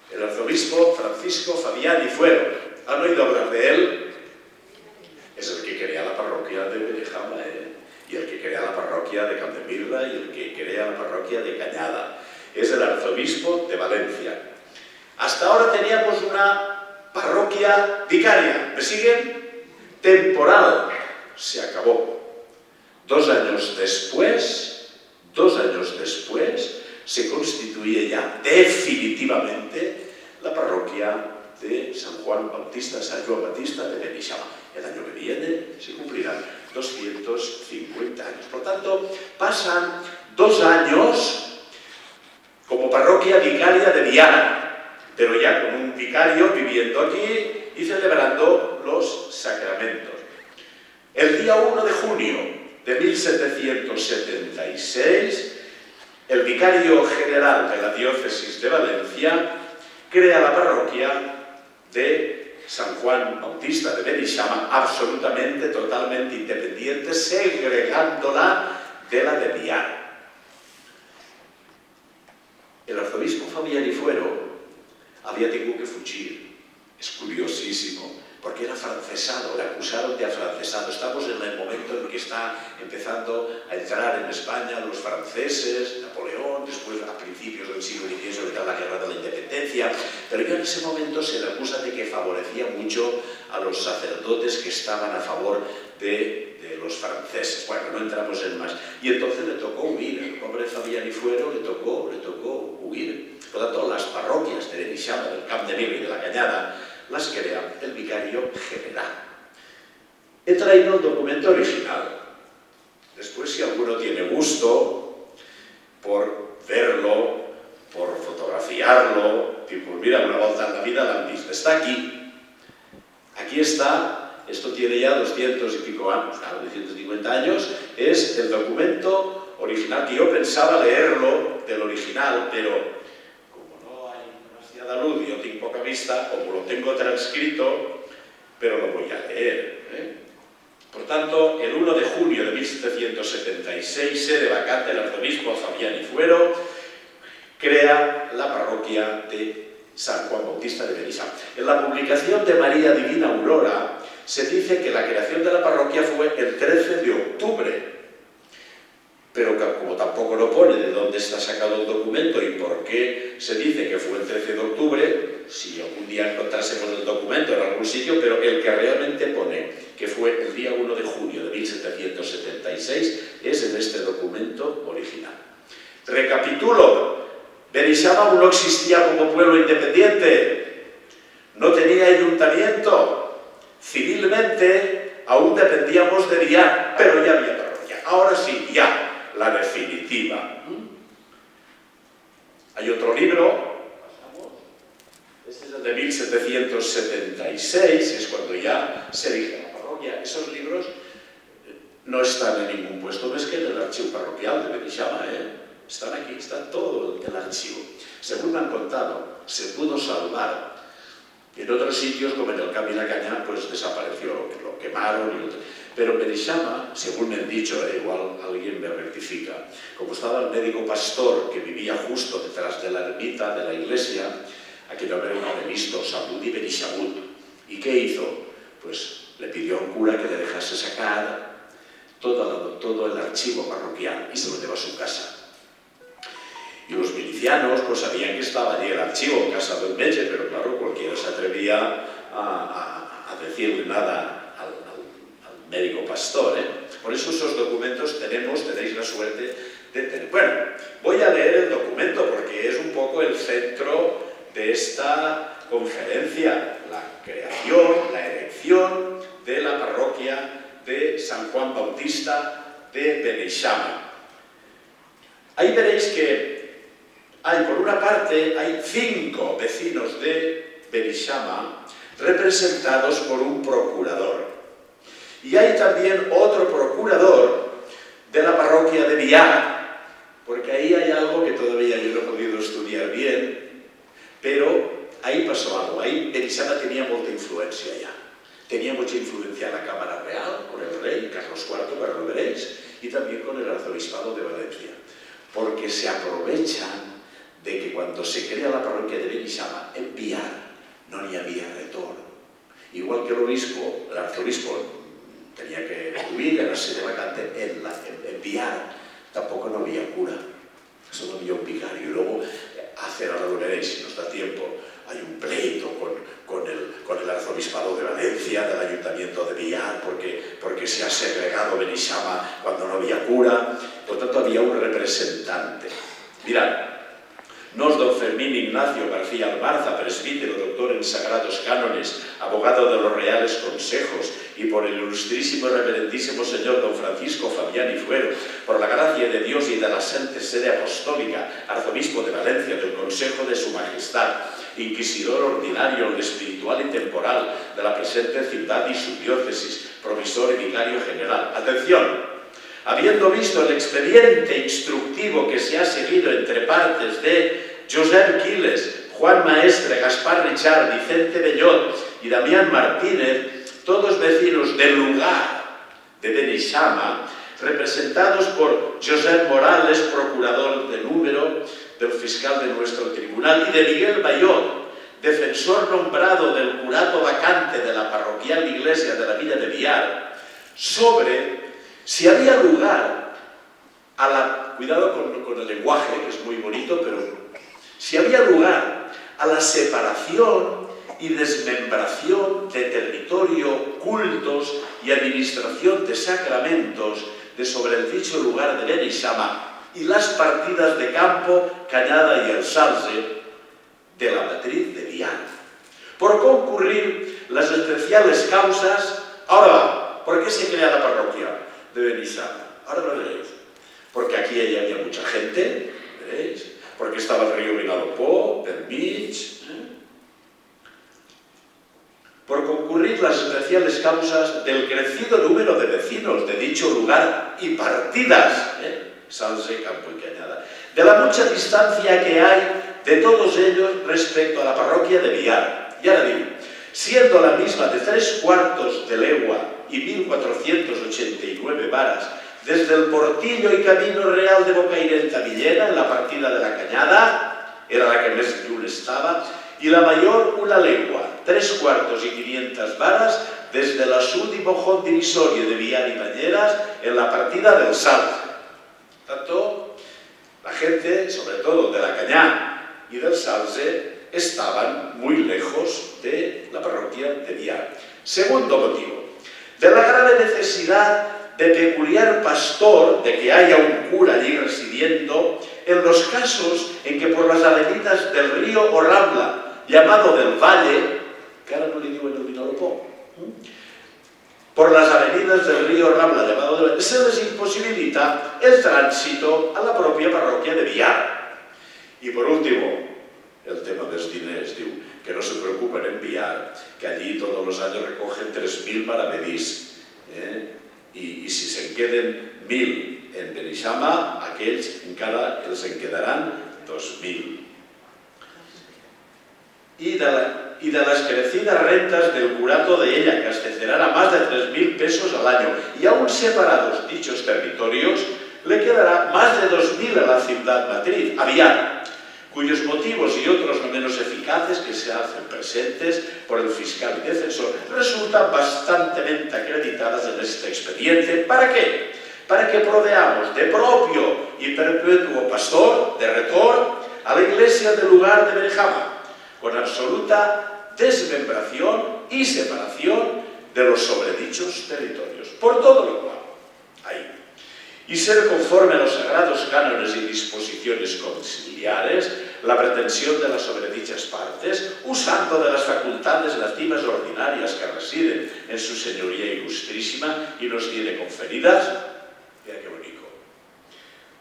El arzobispo Francisco Fabián y Fuero. ¿Han oído hablar de él? Es el que crea la parroquia de Beneixama, y el que crea la parroquia de Camdemirra y el que crea la parroquia de Cañada. Es el arzobispo de Valencia. Hasta ahora teníamos una parroquia vicaria. ¿Me siguen? Temporal. Se acabó. 2 años después, se constituye ya definitivamente la parroquia de San Juan Bautista de Beneixama. El año que viene se cumplirán 250 años. Por tanto, pasan 2 años como parroquia vicaria de Viana, pero ya con un vicario viviendo aquí y celebrando los sacramentos. El día 1 de junio de 1776, el vicario general de la diócesis de Valencia crea la parroquia de San Juan Bautista de Beneixama, absolutamente, totalmente independiente, segregándola de la de Biar. El arzobispo Fabián y Fuero había tenido que fugir. Es curiosísimo, porque era afrancesado, le acusaron de afrancesado. Estamos en el momento en el que está empezando a entrar en España los franceses, Napoleón, después a principios del siglo XIX, sobre todo la guerra de la independencia, pero ya en ese momento se le acusa de que favorecía mucho a los sacerdotes que estaban a favor de los franceses. Bueno, no entramos en más. Y entonces le tocó huir, el pobre Fabián y Fuero le tocó huir. Por lo tanto, las parroquias de Beneixama, del Camp de Mirra y de la Cañada, las crea el vicario general. He traído el documento original. Después, si alguno tiene gusto por verlo, por fotografiarlo, por mira, una vuelta en la vida la han visto. Está aquí. Aquí está. Esto tiene ya 200 y pico años, 250 años. Es el documento original, que yo pensaba leerlo del original, pero como no hay demasiada luz y yo tengo poca vista, como lo tengo transcrito, pero lo voy a leer. Por tanto, el 1 de junio de 1776, sede vacante el arzobispo Fabián y Fuero crea la parroquia de San Juan Bautista de Beneixama. En la publicación de María Divina Aurora se dice que la creación de la parroquia fue el 13 de octubre, pero como tampoco lo pone de dónde está sacado el documento y por qué se dice que fue el 13 de octubre, si algún día encontrásemos el documento en algún sitio, pero el que realmente pone que fue el día 1 de junio de 1776 es en este documento original. Recapitulo. Beneixama aún no existía como pueblo independiente, no tenía ayuntamiento, civilmente aún dependíamos de Biar, pero ya había parroquia. Ahora sí, ya, la definitiva. Hay otro libro, este es el de 1776, es cuando ya se erige la parroquia. Esos libros no están en ningún puesto més que en el archivo parroquial de Beneixama, están aquí, está todo el archivo. Según me han contado, se pudo salvar. En otros sitios, como en el Camp i la Canya, pues desapareció, lo quemaron. Pero en Beneixama, según me han dicho, igual alguien me rectifica, como estaba el médico pastor que vivía justo detrás de la ermita de la iglesia, aquello era un visto, Sabut y Beneixamut. ¿Y qué hizo? Pues le pidió a un cura que le dejase sacar todo el archivo parroquial y se lo llevó a su casa. Y los milicianos pues sabían que estaba allí el archivo en casa del metge, pero claro, cualquiera se atrevía a decirle nada al médico pastor. Por eso esos documentos tenéis la suerte de tener. Bueno, voy a leer el documento porque es un poco el centro de esta conferencia, la creación, la erección de la parroquia de San Juan Bautista de Beneixama. Ahí veréis que por una parte, hay 5 vecinos de Beneixama representados por un procurador. Y hay también otro procurador de la parroquia de Biar, porque ahí hay algo que todavía yo no he podido estudiar bien, pero ahí pasó algo. Ahí Beneixama tenía mucha influencia ya. Tenía mucha influencia en la Cámara Real, con el rey Carlos IV, ahora lo veréis, y también con el arzobispado de Valencia, porque se aprovechan de que cuando se crea la parroquia de Beneixama, en Biar no hi havia retorn. Igual que el arzobispo tenía que huir, ganarse de vacante, en Biar tampoco no había cura, solo había un vicario. Y luego, ahora lo veréis, si nos da tiempo, hay un pleito con el arzobispado de Valencia, del ayuntamiento de Biar, porque se ha segregado Beneixama cuando no había cura. Por tanto, había un representante. Mirad, nos don Fermín Ignacio García Albarza, presbítero, doctor en sagrados cánones, abogado de los reales consejos, y por el ilustrísimo y reverendísimo señor don Francisco Fabián y Fuero, por la gracia de Dios y de la Santa Sede Apostólica, arzobispo de Valencia, del Consejo de su Majestad, inquisidor ordinario en lo espiritual y temporal de la presente ciudad y su diócesis, provisor y vicario general. Atención. Habiendo visto el expediente instructivo que se ha seguido entre partes de Josep Quiles, Juan Maestre, Gaspar Richard, Vicente Bellot y Damián Martínez, todos vecinos del lugar de Beneixama, representados por Josep Morales, procurador de número del fiscal de nuestro tribunal, y de Miguel Ballot, defensor nombrado del curato vacante de la parroquial iglesia de la villa de Biar, sobre si había lugar a la... Cuidado con el lenguaje, que es muy bonito, pero si había lugar a la separación y desmembración de territorio, cultos y administración de sacramentos de sobre el dicho lugar de Beneixama y las partidas de campo, Cañada y el Salze de la matriz de Biar. Por concurrir las especiales causas... Ahora va, ¿por qué se crea la parroquia de Beneixama? Ahora lo veréis. Porque aquí había mucha gente, ¿veréis? Porque estaba el río Vinalopó, Permig. Por concurrir las especiales causas del crecido número de vecinos de dicho lugar y partidas, Salze, Campo y Cañada, de la mucha distancia que hay de todos ellos respecto a la parroquia de Biar. Y ahora digo, siendo la misma de 3/4 de legua y 1489 varas, desde el Portillo y Camino Real de Bocairent a Villena, en la partida de la Cañada, era la que més lluny estaba, y la mayor una legua, 3/4 y 500 varas, desde el Asud y Mojón divisorio de Biar y Bañeras, en la partida del Salze. Tanto, la gente, sobre todo de la Cañá y del Salze, estaban muy lejos de la parroquia de Biar. Segundo motivo, de la grave necesidad de peculiar pastor, de que haya un cura allí residiendo, en los casos en que por las avenidas del río o Rambla, llamado del Valle, que ahora no le digo en el Vinalopó, por las avenidas del río Rambla, llamado del Valle, se les imposibilita el tránsito a la propia parroquia de Biar. I per últim, el tema dels diners, diu que no se preocupen en enviar, que allí todos los años recogen 3.000 maravedís. I si se'n queden 1.000 en Beneixama, aquells encara els en quedaran 2.000. Y de las crecidas rentas del curato de ella, que ascenderán a más de 3.000 pesos al año, y aún separados dichos territorios, le quedará más de 2.000 a la ciudad matriz, Aviar, cuyos motivos y otros no menos eficaces que se hacen presentes por el fiscal y defensor resultan bastantemente acreditadas en este expediente. ¿Para qué? Para que proveamos de propio y perpetuo pastor, de retor, a la iglesia del lugar de Benejama, con absoluta desmembración y separación de los sobredichos territorios. Por todo lo cual, ahí, y ser conforme a los sagrados cánones y disposiciones conciliares, la pretensión de las sobredichas partes, usando de las facultades nativas ordinarias que residen en su señoría ilustrísima y nos tiene conferidas, mira qué bonito.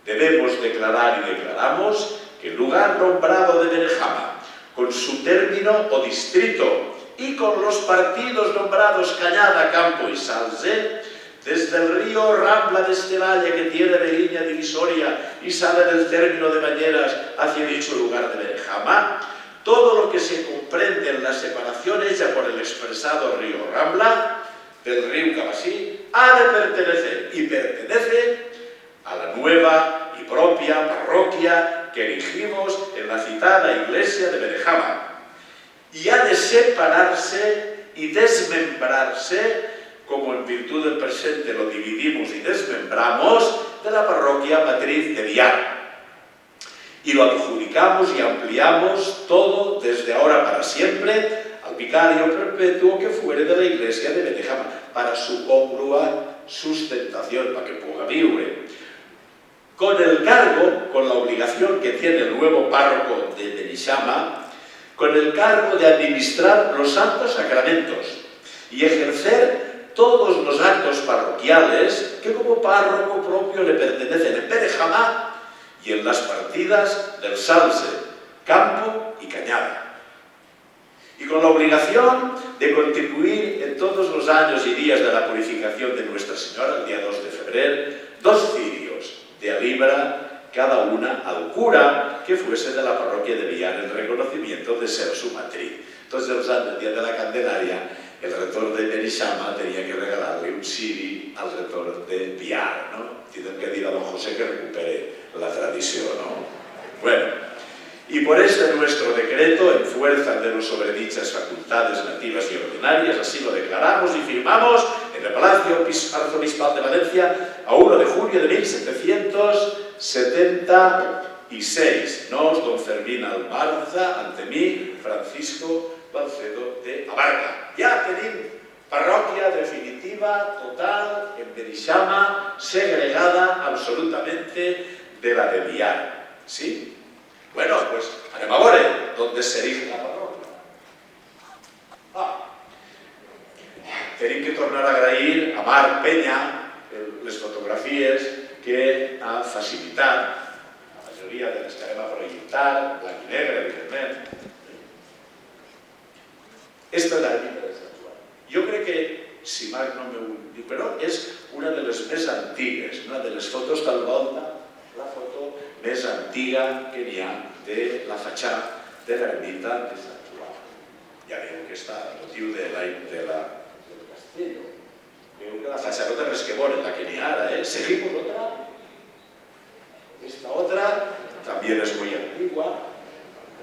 Debemos declarar y declaramos que el lugar nombrado de Benejama, con su término o distrito y con los partidos nombrados Cañada, Campo y Salze, desde el río Rambla de este valle que tiene de línea divisoria y sale del término de Bañeras hacia dicho lugar de Benejama, todo lo que se comprende en la separación hecha por el expresado río Rambla del río Cabasí ha de pertenecer y pertenece a la nueva y propia parroquia que erigimos en la citada iglesia de Benejama, y ha de separarse y desmembrarse, como en virtud del presente lo dividimos y desmembramos, de la parroquia matriz de Viar. Y lo adjudicamos y ampliamos todo desde ahora para siempre al vicario perpetuo que fuere de la iglesia de Benejama, para su congrua sustentación, para que pueda vivir. Con el cargo, con la obligación que tiene el nuevo párroco de Beneixama, con el cargo de administrar los santos sacramentos y ejercer todos los actos parroquiales que como párroco propio le pertenecen en Benejama y en las partidas del Salze, Campo y Cañada. Y con la obligación de contribuir en todos los años y días de la purificación de Nuestra Señora, el día 2 de febrero, 2 cirios de alíbara cada una al cura que fuese de la parroquia de Viar en reconocimiento de ser su matriz. Entonces, el día de la Candelaria, el retor de Beneixama tenía que regalarle un ciri al retor de Viar, ¿no? Tienen que decir a don José que recupere la tradición, ¿no? Bueno, y por este nuestro decreto, en fuerza de los sobredichas facultades nativas y ordinarias, así lo declaramos y firmamos en el Palacio Arzobispal de Valencia a 1 de junio de 1776. Nos, don Fermín Albarza, ante mí, Francisco Balcedo de Abarca. Ja tenim parròquia definitiva, total, en Beneixama, segregada absolutamente de la de Viar. ¿Sí? Bueno, pues anem a veure d'on s'erige la parròquia. Tenim que tornar a agrair a Marc Penya les fotografies que ha facilitat, la majoria de les que anem a projectar, blanc i negre, evidentment. Esta és la ermita de Sant Joan. Jo crec que, si Marc no m'ho diu, però és una de les més antigues, una de les fotos del volta, la foto més antiga que n'hi ha de la fatxada de l'ermita de Sant Joan. Ja veieu que està el motiu del castell. Veieu que la fatxada no té res que veure, la que n'hi ha ara, ¿eh? Seguimos otra. Esta otra también es muy antigua.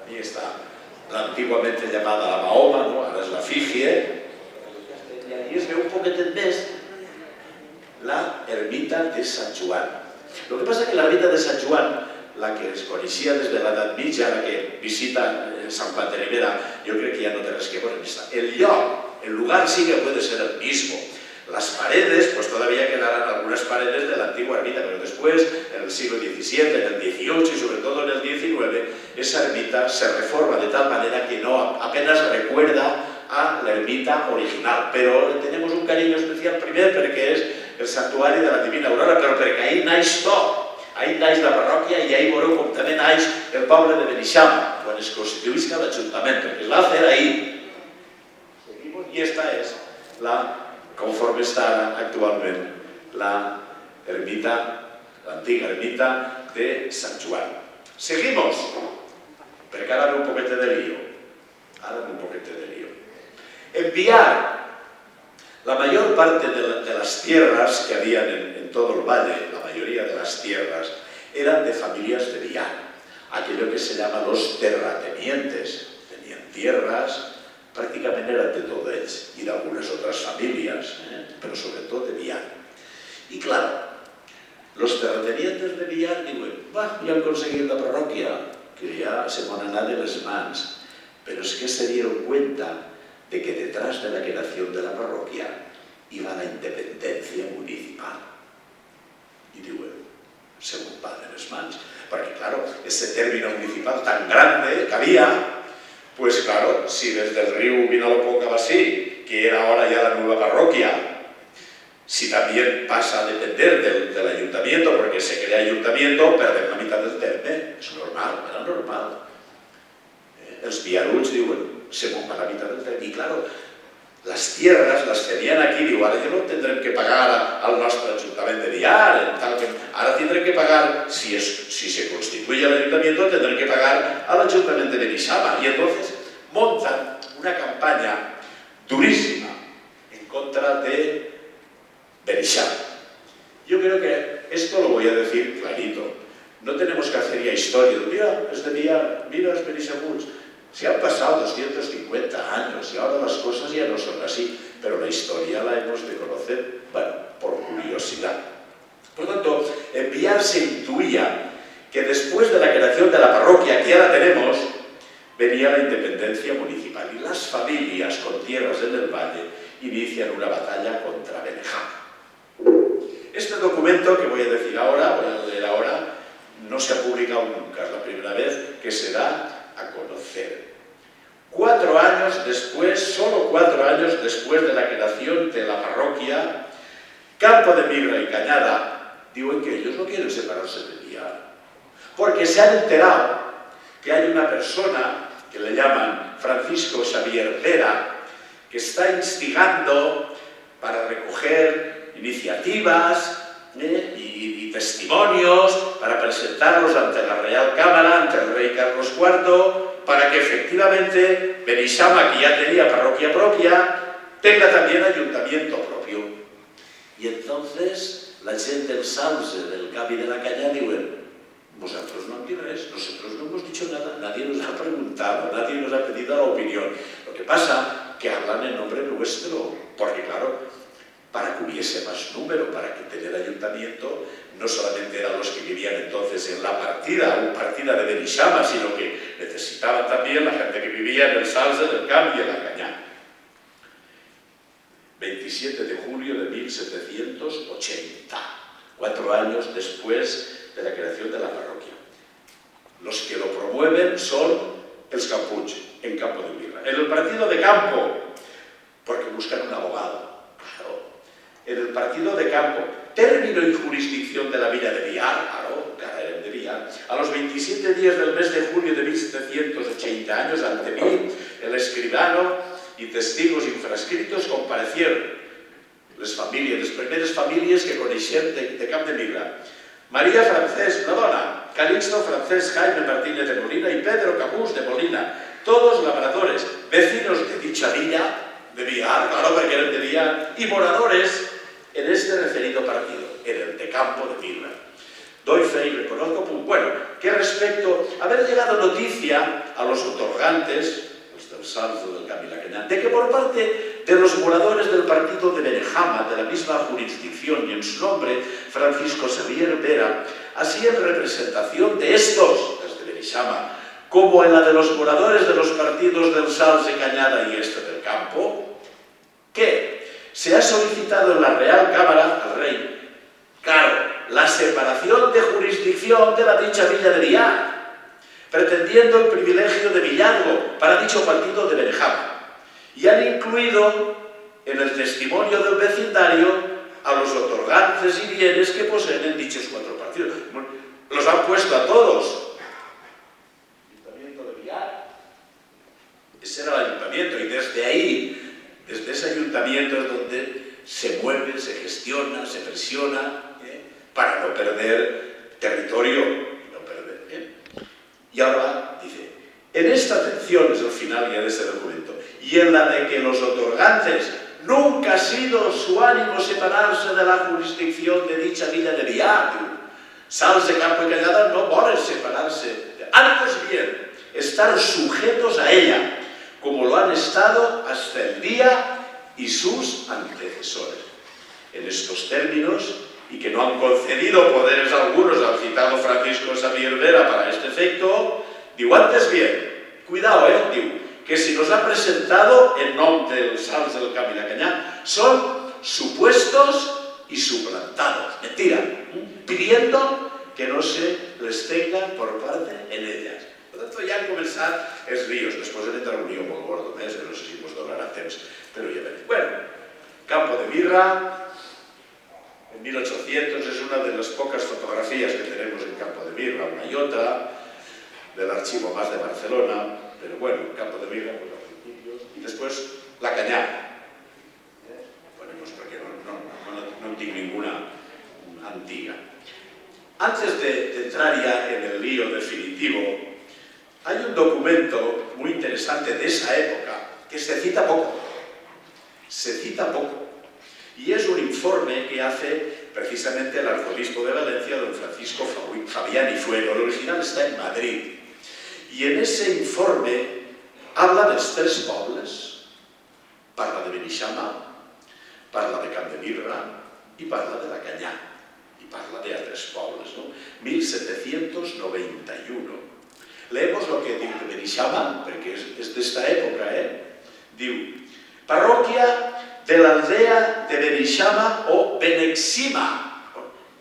Ahí está la antiguamente llamada la Mahoma, ¿no? Ahora es la Figie. Y ahí es veu un poquetet més la ermita de Sant Joan. Lo que pasa es que la ermita de Sant Joan, la que es coneixia des de l'edat mitja, la que visita Sant Juan de Ribera, yo creo que ya no te res que ver. El lloc, el lugar sí que puede ser el mismo. Las paredes, pues todavía quedarán algunas paredes de la antigua ermita, pero después, en el siglo XVII, en el XVIII y sobre todo en el XIX, esa ermita se reforma de tal manera que no apenas recuerda a la ermita original. Pero tenemos un cariño especial, primer, perquè és el santuari de la Divina Aurora, però perquè ahí naix tot. ahí naix la parròquia i ahí veureu com també naix el poble de Beneixama, quan es constituïsca l'Ajuntament, que es va fer ahí. I esta és conforme està actualment l'antiga ermita de Sant Joan. Seguimos, perquè ara ve un poquete de lío. Enviar la mayor parte de las tierras que habían en todo el valle, la mayoría de las tierras, eran de familias de Villar, aquello que se llama los terratenientes. Tenían tierras, prácticamente eran de todos ellos, y de algunas otras familias, pero sobre todo de Villar. Y claro, los terratenientes de Villar diuen, ya han conseguido la parroquia, que ya se van a anar de les mans, pero es que se dieron cuenta de que detrás de la creación de la parroquia iba la independencia municipal. Y diuen, se van de les mans, porque claro, ese término municipal tan grande que había, pues claro, si desde el río Vinalopó-Cabasí, que era ahora ya la nueva parroquia, si también pasa a depender del ayuntamiento, porque se crea ayuntamiento, perder la mitad del terme, es normal, era normal. Els viaruts diuen, se monta la mitad del terme, y claro, las tierras las tenían aquí, digo, ara ja no tendrem que pagar al nostre Ajuntament de Villar, ara tindrem que pagar, si se constituye el ayuntamiento, tendrem que pagar al Ajuntament de Beneixama, y entonces montan una campaña durísima en contra de Beneixama. Yo creo que esto lo voy a decir clarito. No tenemos que hacer ya historia. Mira, es de Villar, mira, es Beneixamuts. Se han pasado 250 años y ahora las cosas ya no son así, pero la historia la hemos de conocer, bueno, por curiosidad. Por lo tanto, en Villar se intuía que después de la creación de la parroquia, que ya la tenemos, venía la independencia municipal y las familias con tierras en el valle inician una batalla contra Benejama. Este documento que voy a decir ahora, voy a leer ahora, no se ha publicado nunca, es la primera vez que se da a conocer. 4 años después, solo 4 años después de la creación de la parroquia, Campo de Migra y Cañada, digo que ellos no quieren separarse de Villar, porque se han enterado que hay una persona que le llaman Francisco Xavier Vera, que está instigando para recoger iniciativas y testimonios para presentarlos ante la Real Cámara, ante el rey Carlos IV, para que efectivamente Beneixama, que ya tenía parroquia propia, tenga también ayuntamiento propio. Y entonces la gente del Salse, del Camp y de la Cañada, diuen, vosotros no queréis, nosotros no hemos dicho nada, nadie nos ha preguntado, nadie nos ha pedido la opinión. Lo que pasa que hablan en nombre nuestro, porque claro, para que hubiese más número, para que tener ayuntamiento, no solamente eran los que vivían entonces en la partida de Beneixama, sino que necesitaban también la gente que vivía en el Salse, en el Camp y en la Cañada. 27 de julio de 1780, 4 años después de la creación de la parroquia. Los que lo promueven son els Campuig, en Campo de Mirra. En el partido de Campo, porque buscan un abogado, claro. En el partido de Campo, término y jurisdicción de la villa de Villar, claro, caerem de Villar. A los 27 días del mes de julio de 1780 años, ante mí, el escribano y testigos infrascritos comparecieron les primeres famílies que coneixien de Camp de Mirra. María Francesc, la dona, Calixto Francesc Jaime Martínez de Molina y Pedro Capús de Molina, todos labradores, vecinos de dicha villa, de Villar, claro, porque eran de Villar, y moradores en este referido partido, en el de Campo de Mirra. Doy fe y reconozco, bueno, que respecto a haber llegado noticia a los otorgantes, del Salto, del Camp y la Cañada, de que por parte de los moradores del partido de Benejama, de la misma jurisdicción y en su nombre, Francisco Xavier Vera, así en representación de estos, desde Beneixama, como en la de los moradores de los partidos del Salse, Cañada y este del Campo, que se ha solicitado en la Real Cámara al rey, claro, la separación de jurisdicción de la dicha villa de Villar, pretendiendo el privilegio de Villalgo para dicho partido de Benejama, y han incluido en el testimonio del vecindario a los otorgantes y bienes que poseen en dichos 4 partidos. los han puesto a todos. Ayuntamiento de Villar. Ese era el ayuntamiento, y desde ahí, desde ese ayuntamiento es donde se mueve, se gestiona, se presiona, para no perder territorio, no perder. Y ahora dice, en esta atención, es el final ya de este documento, y en la de que los otorgantes nunca ha sido su ánimo separarse de la jurisdicción de dicha villa de Villar. Sals de Campo y Cañada no volen separarse, antes bien, estar sujetos a ella, como lo han estado hasta el día y sus antecesores. En estos términos, y que no han concedido poderes algunos al citado Francisco Xavier Vera para este efecto, digo antes bien, cuidado, digo, que si nos ha presentado en nombre del Sals del Camp y la Cañada, son supuestos y suplantados, mentira, pidiendo que no se les tenga por parte en ellas. Per tant, ja han començat els líos. Després hem entrat un lío molt gordo més, que no sé si ens donarà temps, però ja veurem. Bueno, Campo de Mirra, en 1800, es una de las pocas fotografías que tenemos en Campo de Mirra, una iota del Archivo Más de Barcelona, pero bueno, Campo de Mirra, pues, al principio, y después la Cañada. Ponemos porque no tengo ninguna antigua. Antes de entrar ya en el lío definitivo, hay un documento muy interesante de esa época que se cita poco. Se cita poco. Y es un informe que hace precisamente el arzobispo de Valencia, don Francisco Fabián y Fuero. El original está en Madrid. Y en ese informe habla dels tres pobles, parla de Beneixama, parla de Camp de Mirra y parla de la Cañada. Y parla de tres pobles, ¿no? 1791. Leemos lo que diu de Beneixama, perquè és d'esta època, Diu, parròquia de l'aldea de Beneixama o Benexima.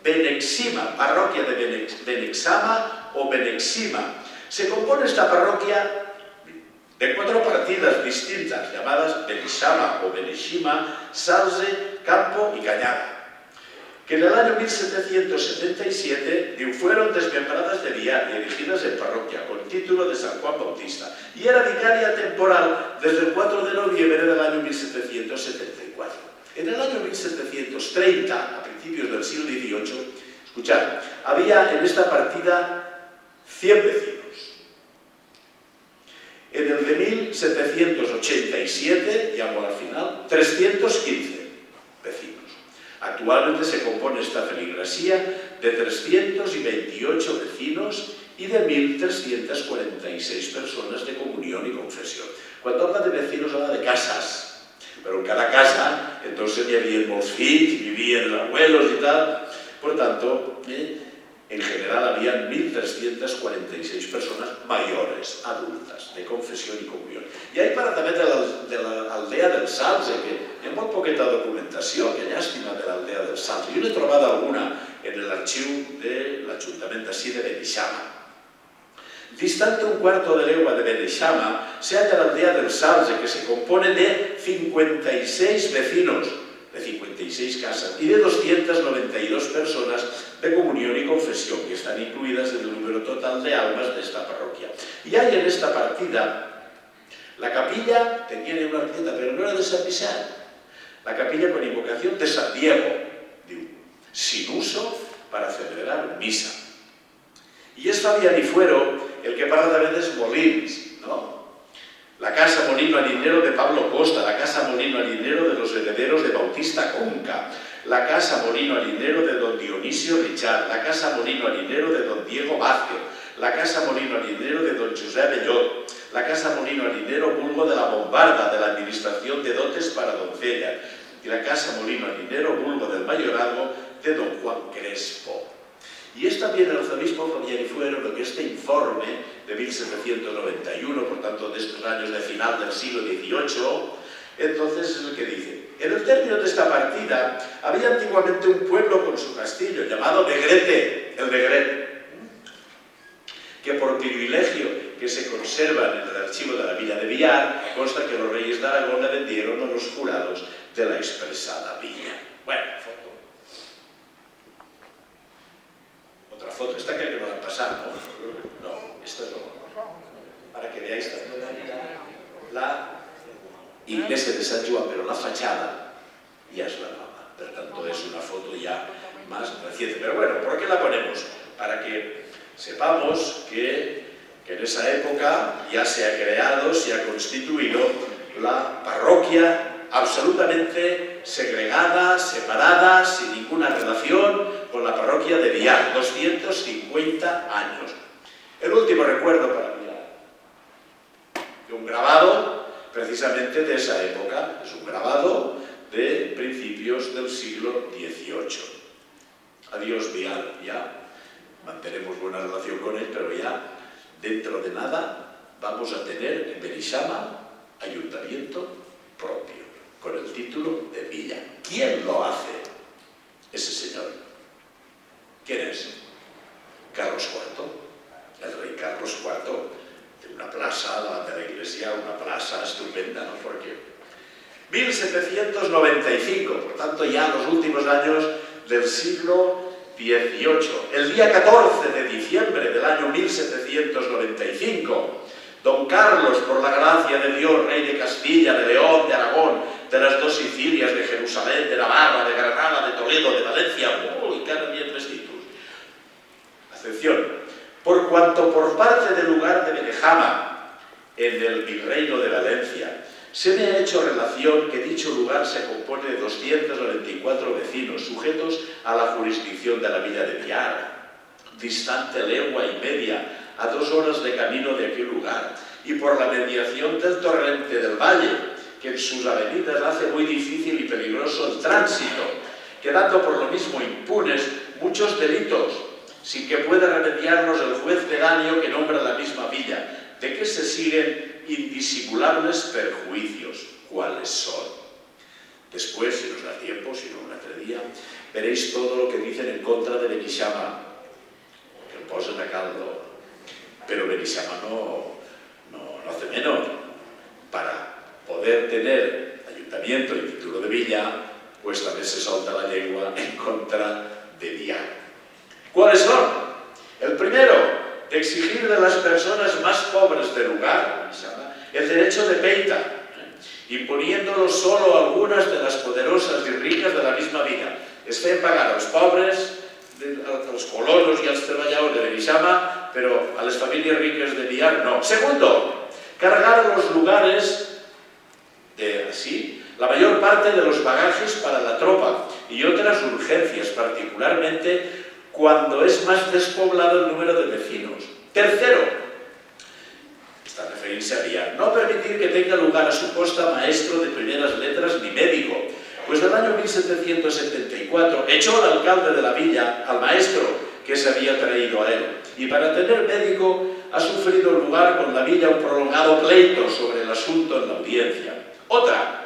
Benexima, parroquia de Benexama o Benexima. Se compone esta parroquia de 4 partidas distintas, llamadas Beneixama o Beneixima, Salze, Campo y Cañada, que en el año 1777 fueron desmembradas de Villar y erigidas en parroquia, con título de San Juan Bautista, y era vicaria temporal desde el 4 de noviembre del año 1774. En el año 1730, a principios del siglo XVIII, escuchad, había en esta partida 100 vecinos. En el de 1787, llamo al final, 315 vecinos. Actualmente se compone esta feligresía de 328 vecinos y de 1.346 personas de comunión y confesión. Cuando habla de vecinos habla de casas, pero en cada casa entonces ya había molts fills, vivían abuelos y tal. Por tanto, en general había 1.346 personas mayores, adultas, de confesión y comunión. Y ahí para també de l'aldea del Salze, que hi ha molt poqueta documentació, que llàstima de l'aldea del Salze. Jo n'he trobat alguna en l'arxiu de l'Ajuntament d'ací de Beneixama. Distante un cuarto de legua de Beneixama se halla la aldea del Salze, que se compone de 56 vecinos, de 56 casas y de 292 personas de comunión y confesión, que están incluidas en el número total de almas de esta parroquia. Y hay en esta partida, la capilla tenía una arqueta, pero no era de San Vicent, la capilla con invocación de San Diego, sin uso para celebrar misa. Y es Fabián y Fuero el que parla también de Molins, ¿no? La casa Molino Harinero de Pablo Costa, la casa Molino Harinero de los herederos de Bautista Conca, la casa Molino Harinero de don Dionisio Richard, la casa Molino Harinero de don Diego Vázquez, la casa Molino Harinero de don José Bellot, la casa Molino Harinero vulgo de la Bombarda, de la Administración de Dotes para Doncella, y la casa Molino Harinero vulgo del Mayorazgo de don Juan Crespo. Y es también el arzobispo Fabián y Fuero lo que este informe de 1791, por tanto de estos años de final del siglo XVIII, entonces es el que dice: en el término de esta partida había antiguamente un pueblo con su castillo llamado Negrete, el Negret, que por privilegio que se conserva en el archivo de la villa de Villar consta que los reyes de Aragón le vendieron a los jurados de la expresada villa. Bueno, otra foto. Esta creo que no la han pasado, ¿no? No, esta no. Para que veáis también la iglesia de Sant Joan, pero la fachada ya es la nueva. Por tanto, es una foto ya más reciente. Pero bueno, ¿por qué la ponemos? Para que sepamos que en esa época ya se ha creado, se ha constituido la parroquia absolutamente segregada, separada, sin ninguna relación con la parroquia de Biar, 250 años. El último recuerdo para mí de un grabado precisamente de esa época, es un grabado de principios del siglo XVIII. Adiós Biar, ya mantenemos buena relación con él, pero ya dentro de nada vamos a tener en Beneixama ayuntamiento propio, con el título de villa. ¿Quién lo hace? Ese señor. ¿Quién es? Carlos IV, el rey Carlos IV, de una plaza delante de la iglesia, una plaza estupenda, ¿no? Porque 1795, por tanto ya los últimos años del siglo XVIII. El día 14 de diciembre del año 1795, don Carlos, por la gracia de Dios, rey de Castilla, de León, de Aragón, de las dos Sicilias, de Jerusalén, de Navarra, de Granada, de Toledo, de Valencia, uy, cada bien vestidos. Atención, por cuanto por parte del lugar de Benejama, en el virreino de Valencia, se me ha hecho relación que dicho lugar se compone de 294 vecinos, sujetos a la jurisdicción de la villa de Biar, distante legua y media, a 2 horas de camino de aquel lugar, y por la mediación del torrente del valle, que en sus avenidas hace muy difícil y peligroso el tránsito, quedando por lo mismo impunes muchos delitos, sin que pueda remediarlos el juez pedáneo que nombra la misma villa, de que se siguen indisimulables perjuicios. ¿Cuáles son? Después, si nos da tiempo, si no un altre día, veréis todo lo que dicen en contra de Beneixama, que el posen a caldo. Pero Beneixama no hace menos. Para poder tener ayuntamiento y título de villa, pues también se solta la lengua en contra de Biar. ¿Cuáles son? El primero, exigir de las personas más pobres del lugar el derecho de peita, imponiéndolo solo a algunas de las poderosas y ricas de la misma villa. Es fer pagar als pobres, als colonos i als treballadors de Beneixama, pero a las familias ricas de Biar no. Segundo, cargar a los lugares de así la mayor parte de los bagajes para la tropa y otras urgencias, particularmente cuando es más despoblado el número de vecinos. Tercero, esta referencia a Biar, no permitir que tenga lugar a su costa maestro de primeras letras ni médico, pues del año 1774 echó al alcalde de la villa al maestro que se había traído a él, y para tener médico ha sufrido lugar con la villa un prolongado pleito sobre el asunto en la audiencia. Otra,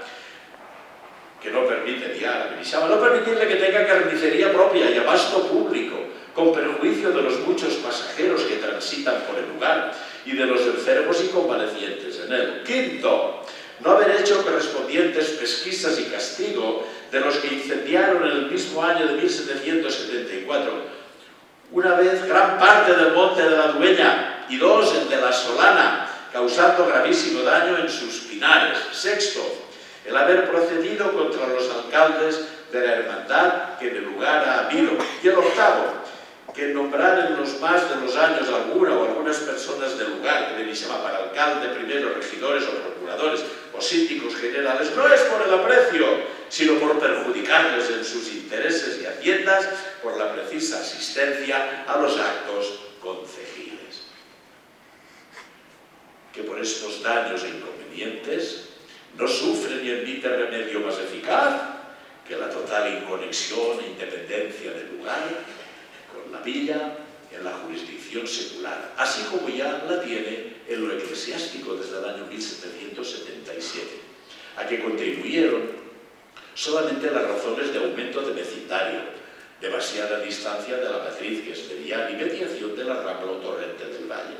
que no permite Biar a Beneixama, no permitirle que tenga carnicería propia y abasto público, con perjuicio de los muchos pasajeros que transitan por el lugar y de los enfermos y convalecientes en él. Quinto, no haber hecho correspondientes pesquisas y castigo de los que incendiaron en el mismo año de 1774 una vez gran parte del monte de la Dueña y 2 el de la Solana, causando gravísimo daño en sus pinares. Sexto, el haber procedido contra los alcaldes de la hermandad que en el lugar ha habido. Y el octavo, que nombrar en los más de los años alguna o algunas personas del lugar, que Beneixama para alcalde, primero regidores o procuradores o síndicos generales, no es por el aprecio, sino por perjudicarles en sus intereses y haciendas por la precisa asistencia a los actos concejiles. Que por estos daños e inconvenientes no sufre ni admite remedio más eficaz que la total inconexión e independencia del lugar con la villa en la jurisdicción secular, así como ya la tiene en lo eclesiástico desde el año 1777, a que contribuyeron solamente las razones de aumento de vecindario, demasiada distancia de la matriz que es de Biar y mediación de la rambla o torrente del valle.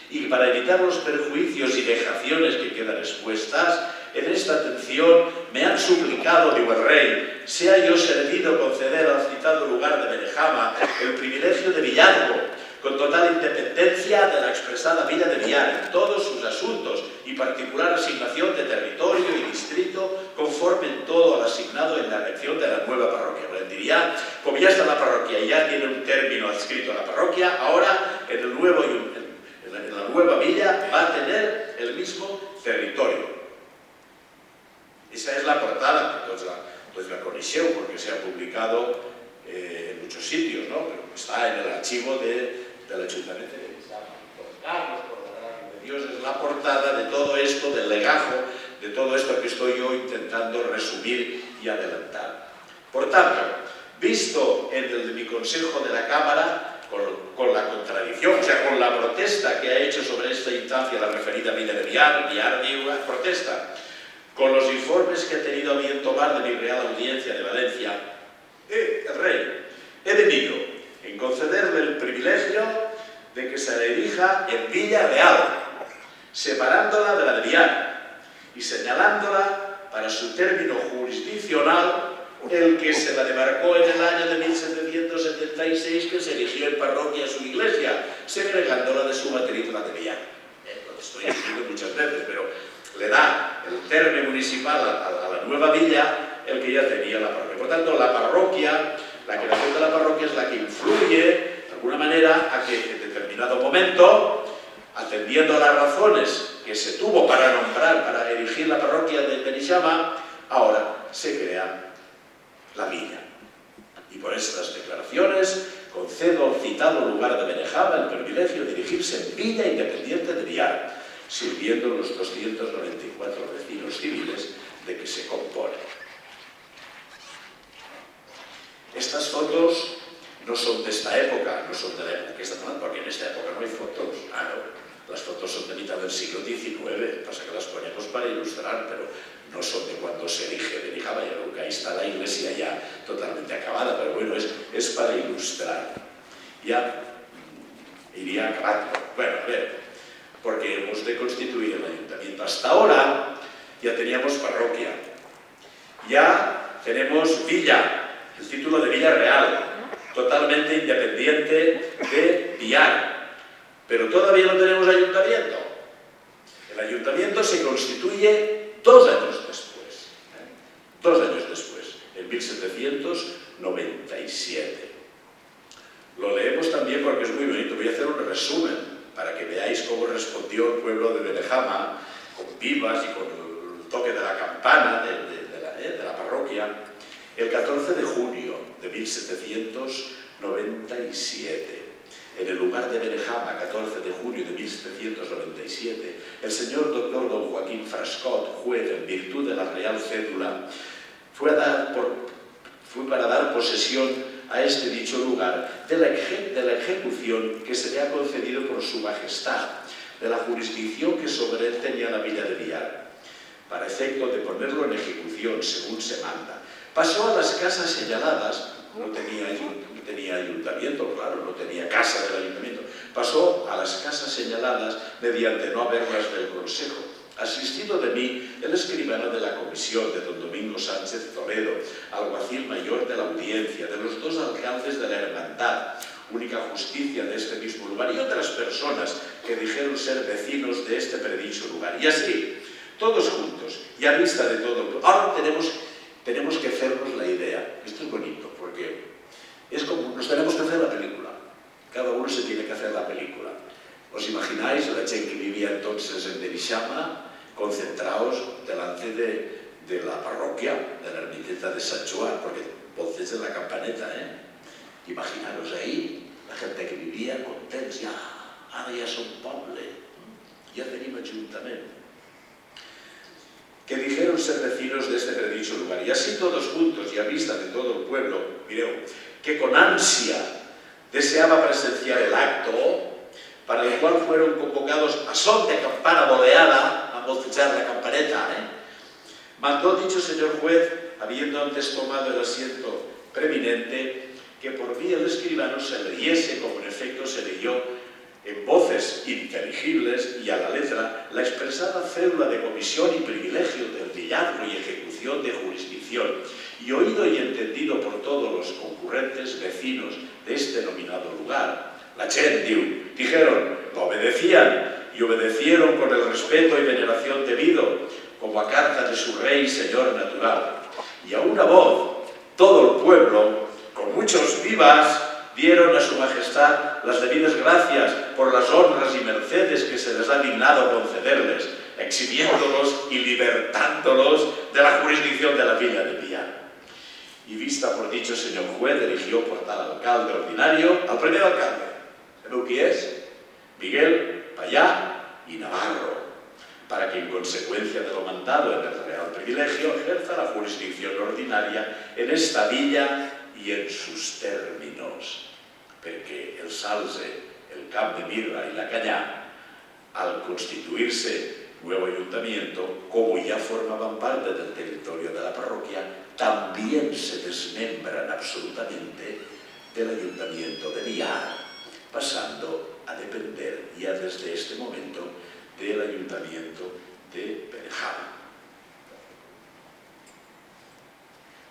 y para evitar los perjuicios y vejaciones que quedan expuestas, en esta atención me han suplicado, digo el rey, sea yo servido conceder al citado lugar de Benejama el privilegio de villazgo, con total independencia de la expresada villa de Villar en todos sus asuntos y particular asignación de territorio y distrito conforme en todo al asignado en la elección de la nueva parroquia. Diría, como ya está la parroquia y ya tiene un término adscrito a la parroquia, ahora en la nueva villa va a tener el mismo territorio. Esa es la portada, pues la coneixeu porque se ha publicado en muchos sitios, ¿no? Pero está en el archivo del Ayuntamiento de Carlos, por Dios, es la portada de todo esto, del legajo, de todo esto que estoy yo intentando resumir y adelantar. Por tanto, visto en el de mi consejo de la Cámara, con la contradicción, o sea, con la protesta que ha hecho sobre esta instancia la referida villa de Villar diu, protesta, con los informes que he tenido a bien tomar de mi Real Audiencia de Valencia, el rey, he venido en concederle el privilegio de que se le erija en Villa Real, separándola de la de Villar y señalándola para su término jurisdiccional el que se la demarcó en el año de 1776, que se erigió en parroquia su iglesia, segregándola de su matriz, la de Villar. Lo estoy diciendo muchas veces, pero le da el término municipal a la nueva villa el que ya tenía la parroquia. Por tanto, la parroquia, la creación de la parroquia es la que influye, de alguna manera, a que en determinado momento, atendiendo a las razones que se tuvo para nombrar, para erigir la parroquia de Benejama, ahora se crea la villa. Y por estas declaraciones concedo al citado lugar de Benejama el privilegio de dirigirse en Villa Independiente de Villar, sirviendo los 294 vecinos civiles de que se compone. Estas fotos no son de esta época, no son de la época que está tomando, porque en esta época no hay fotos. Las fotos son de mitad del siglo XIX, pasa que las ponemos para ilustrar, pero no son de cuando se erige Benejama, ya nunca ahí está la iglesia ya totalmente acabada, pero bueno, es para ilustrar. Ya iría acabando. Bueno, a ver, porque hemos de constituir el ayuntamiento. Hasta ahora ya teníamos parroquia, ya tenemos villa, el título de Villa Real, totalmente independiente de Villar, pero todavía no tenemos ayuntamiento. El ayuntamiento se constituye 2 años después, 2 años después, en 1797. Lo leemos también porque es muy bonito. Voy a hacer un resumen para que veáis cómo respondió el pueblo de Benejama, con vivas y con el toque de la campana de la parroquia, el 14 de junio de 1797. En el lugar de Benejama, 14 de junio de 1797, el señor doctor don Joaquín Frascot, juez en virtud de la Real Cédula, fue para dar posesión a este dicho lugar de la ejecución que se le ha concedido por su majestad, de la jurisdicción que sobre él tenía la villa de Villar, para efecto de ponerlo en ejecución según se manda. Pasó a las casas señaladas, no tenía ayuntamiento, claro, no tenía casa del ayuntamiento, pasó a las casas señaladas mediante no haberlas del consejo, asistido de mí el escribano de la comisión de don Domingo Sánchez Toledo, alguacil mayor de la audiencia, de los 2 alcaldes de la hermandad, única justicia de este mismo lugar, y otras personas que dijeron ser vecinos de este predicho lugar. Y así, todos juntos, y a vista de todo, ahora tenemos que hacernos la idea. Esto es bonito, porque es como nos tenemos que hacer la película. Cada uno se tiene que hacer la película. ¿Os imagináis la gente que vivía entonces en Benejama, concentrados delante de la parroquia, de la ermiteta de Sant Joan, porque entonces de la campaneta, Imaginaros ahí, la gente que vivia contents, ara ja som poble, ja tenim ajuntament. Que dijeron ser vecinos de este predicho lugar. Y así todos juntos y a vista de todo el pueblo, mireu, que con ansia deseaba presenciar el acto, para el cual fueron convocados a son de campana boleada, a bolsillar la campaneta, mandó dicho señor juez, habiendo antes tomado el asiento preeminente, que por mí el escribano se leyese, como en efecto se leyó en voces inteligibles y a la letra la expresada cédula de comisión y privilegio del hallazgo y ejecución de jurisdicción, y oído y entendido por todos los concurrentes vecinos de este denominado lugar. La gent, dijeron, lo obedecían y obedecieron con el respeto y veneración debido, como a carta de su rey y señor natural. Y a una voz, todo el pueblo, con muchos vivas, dieron a su majestad las debidas gracias por las honras y mercedes que se les ha dignado concederles, exhibiéndolos y libertándolos de la jurisdicción de la villa de Villar. Y vista por dicho señor juez, eligió por tal alcalde ordinario al primer alcalde. ¿Sabeu qui és? Miguel Payá y Navarro, para que en consecuencia de lo mandado en el real privilegio ejerza la jurisdicción ordinaria en esta villa y en sus términos, perquè el Salze, el Camp de Mirra y la Cañá, al constituirse nuevo ayuntamiento, como ya formaban parte del territorio de la parroquia, también se desmembran absolutamente del ayuntamiento de Villar, pasando a depender ya desde este momento del ayuntamiento de Benejama.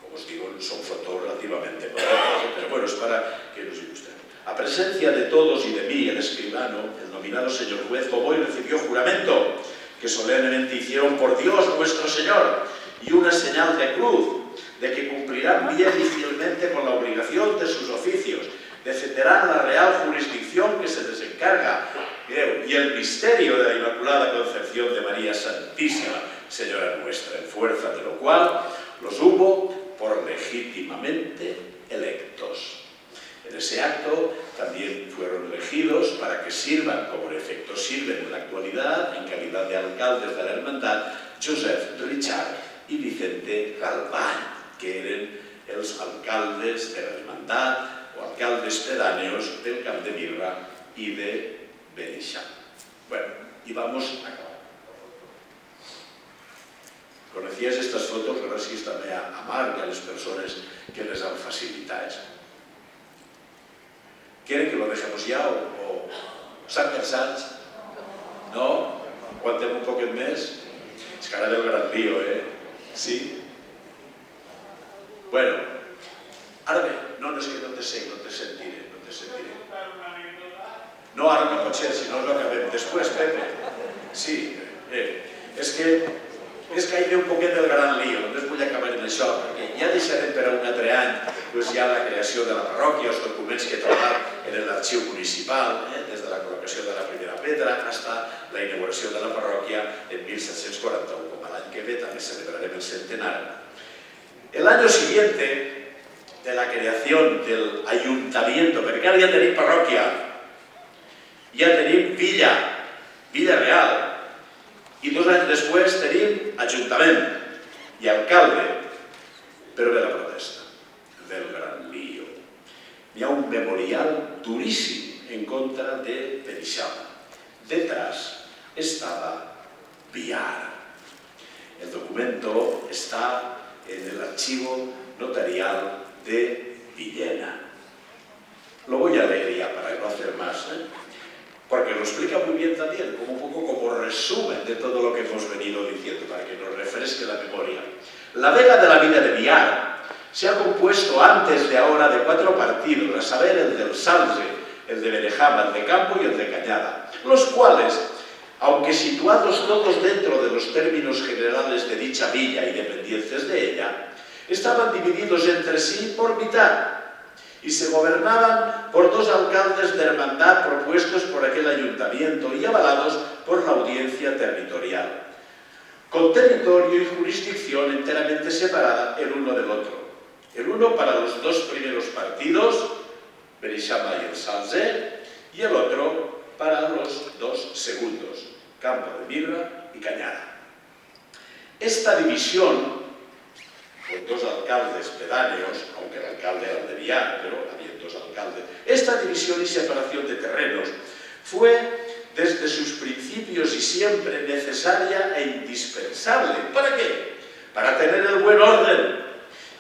Como os digo, son fotos relativamente modernas, pero bueno, es para que nos ilustremos. A presencia de todos y de mí, el escribano, el nominado señor juez, tomó y recibió juramento que solemnemente hicieron por Dios nuestro Señor y una señal de cruz de que cumplirán bien y fielmente con la obligación de sus oficios, defenderán la real jurisdicción que se les encarga y el misterio de la Inmaculada Concepción de María Santísima, Señora nuestra, en fuerza de lo cual los hubo por legítimamente electos. En ese acto también fueron elegidos para que sirvan, como en efecto sirven en la actualidad, en calidad de alcaldes de la hermandad, Josep Richard y Vicente Galván, que eran los alcaldes de la hermandad o alcaldes pedáneos del Camp de Mirra y de Beneixama. Bueno, y vamos a acabar. Conocías estas fotos, gràcies també a Marc i a les persones que les han facilitat. ¿Quieren que lo dejemos ya o s'han cansat? No? Aguantem un poquet més? És que ara ve el gran lío, Sí? Bueno, ara bé, no, és que no te sé, no te sentiré. No, ara no pot ser, si no lo acabem. Després, Pepe. Sí, és que hi ha un poquet del gran lío, només vull acabar en això, perquè ja deixarem per a un altre any ja la creació de la parròquia, els documents que he trobat en l'arxiu municipal, des de la col·locació de la primera pedra fins a la inauguració de la parròquia en 1741, com l'any que ve també celebrarem el centenar. El año siguiente de la creación del ayuntamiento, perquè ara ja tenim parròquia, ja tenim Villa Real, y 2 anys després tenim ajuntament i alcalde, però ve la protesta, del gran lío. Hi ha un memorial duríssim en contra de Beneixama. Detrás estaba Villar. El documento está en el archivo notarial de Villena. Lo voy a leer ya para no hacer más, porque lo explica muy bien también, como un poco como resumen de todo lo que hemos venido diciendo, para que nos refresque la memoria. La vega de la villa de Villar se ha compuesto antes de ahora de 4 partidos, a saber, el del Salze, el de Benejama, el de Campo y el de Cañada, los cuales, aunque situados todos dentro de los términos generales de dicha villa y dependientes de ella, estaban divididos entre sí por mitad y se gobernaban por 2 alcaldes de hermandad propuestos por aquel ayuntamiento y avalados por la audiencia territorial, con territorio y jurisdicción enteramente separada el uno del otro. El uno para los 2 primeros partidos, Beneixama y el Salze, y el otro para los 2 segundos, Campo de Mirra y Cañada. Esta división, con 2 alcaldes pedáneos, aunque el alcalde era el de Villar, pero había 2 alcaldes, esta división y separación de terrenos fue desde sus principios y siempre necesaria e indispensable. ¿Para qué? Para tener el buen orden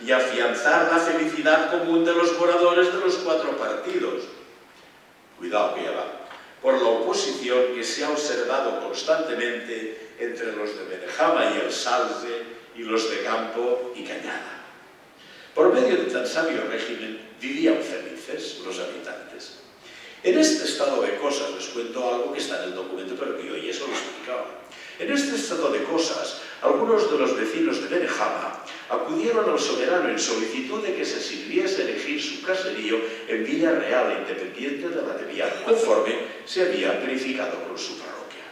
y afianzar la felicidad común de los moradores de los 4 partidos. Cuidado que ya va. por la oposición que se ha observado constantemente entre los de Benejama y el Salze y los de Campo y Cañada. Por medio de tan sabio régimen vivían felices los habitantes. En este estado de cosas, les cuento algo que está en el documento, pero que yo ya eso lo explicaba. En este estado de cosas, algunos de los vecinos de Benejama acudieron al soberano en solicitud de que se sirviese elegir su caserío en Villa Real, independiente de la de Viana, conforme se había verificado con su parroquia.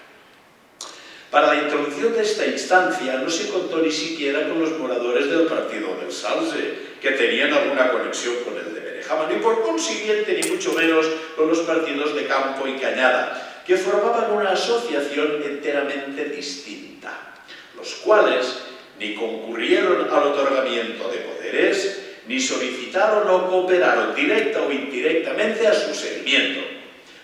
Para la introducción de esta instancia no se contó ni siquiera con los moradores del partido del Salze, que tenían alguna conexión con el de Benejama, ni por consiguiente, ni mucho menos con los partidos de Campo y Cañada, que formaban una asociación enteramente distinta, los cuales ni concurrieron al otorgamiento de poderes, ni solicitaron o cooperaron directa o indirectamente a su seguimiento.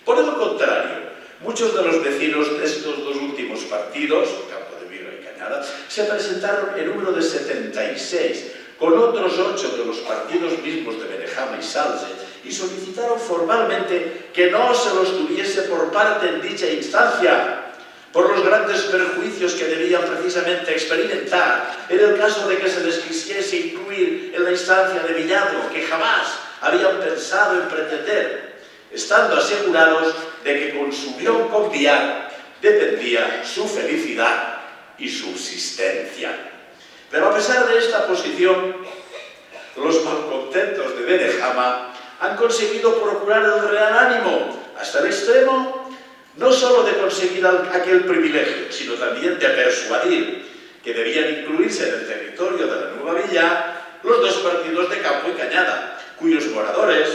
Por el contrario, muchos de los vecinos de estos dos últimos partidos, Campo de Mirra y Cañada, se presentaron en número de 76, con otros 8 de los partidos mismos de Benejama y Salze, y solicitaron formalmente que no se los tuviese por parte en dicha instancia, por los grandes perjuicios que debían precisamente experimentar en el caso de que se les quisiese incluir en la instancia de Villadro, que jamás habían pensado en pretender, estando asegurados de que con su unión con Villar dependía su felicidad y subsistencia. Pero a pesar de esta posición, los malcontentos de Benejama han conseguido procurar el real ánimo hasta el extremo no solo de conseguir aquel privilegio, sino también de persuadir que debían incluirse en el territorio de la nueva villa los dos partidos de Campo y Cañada, cuyos moradores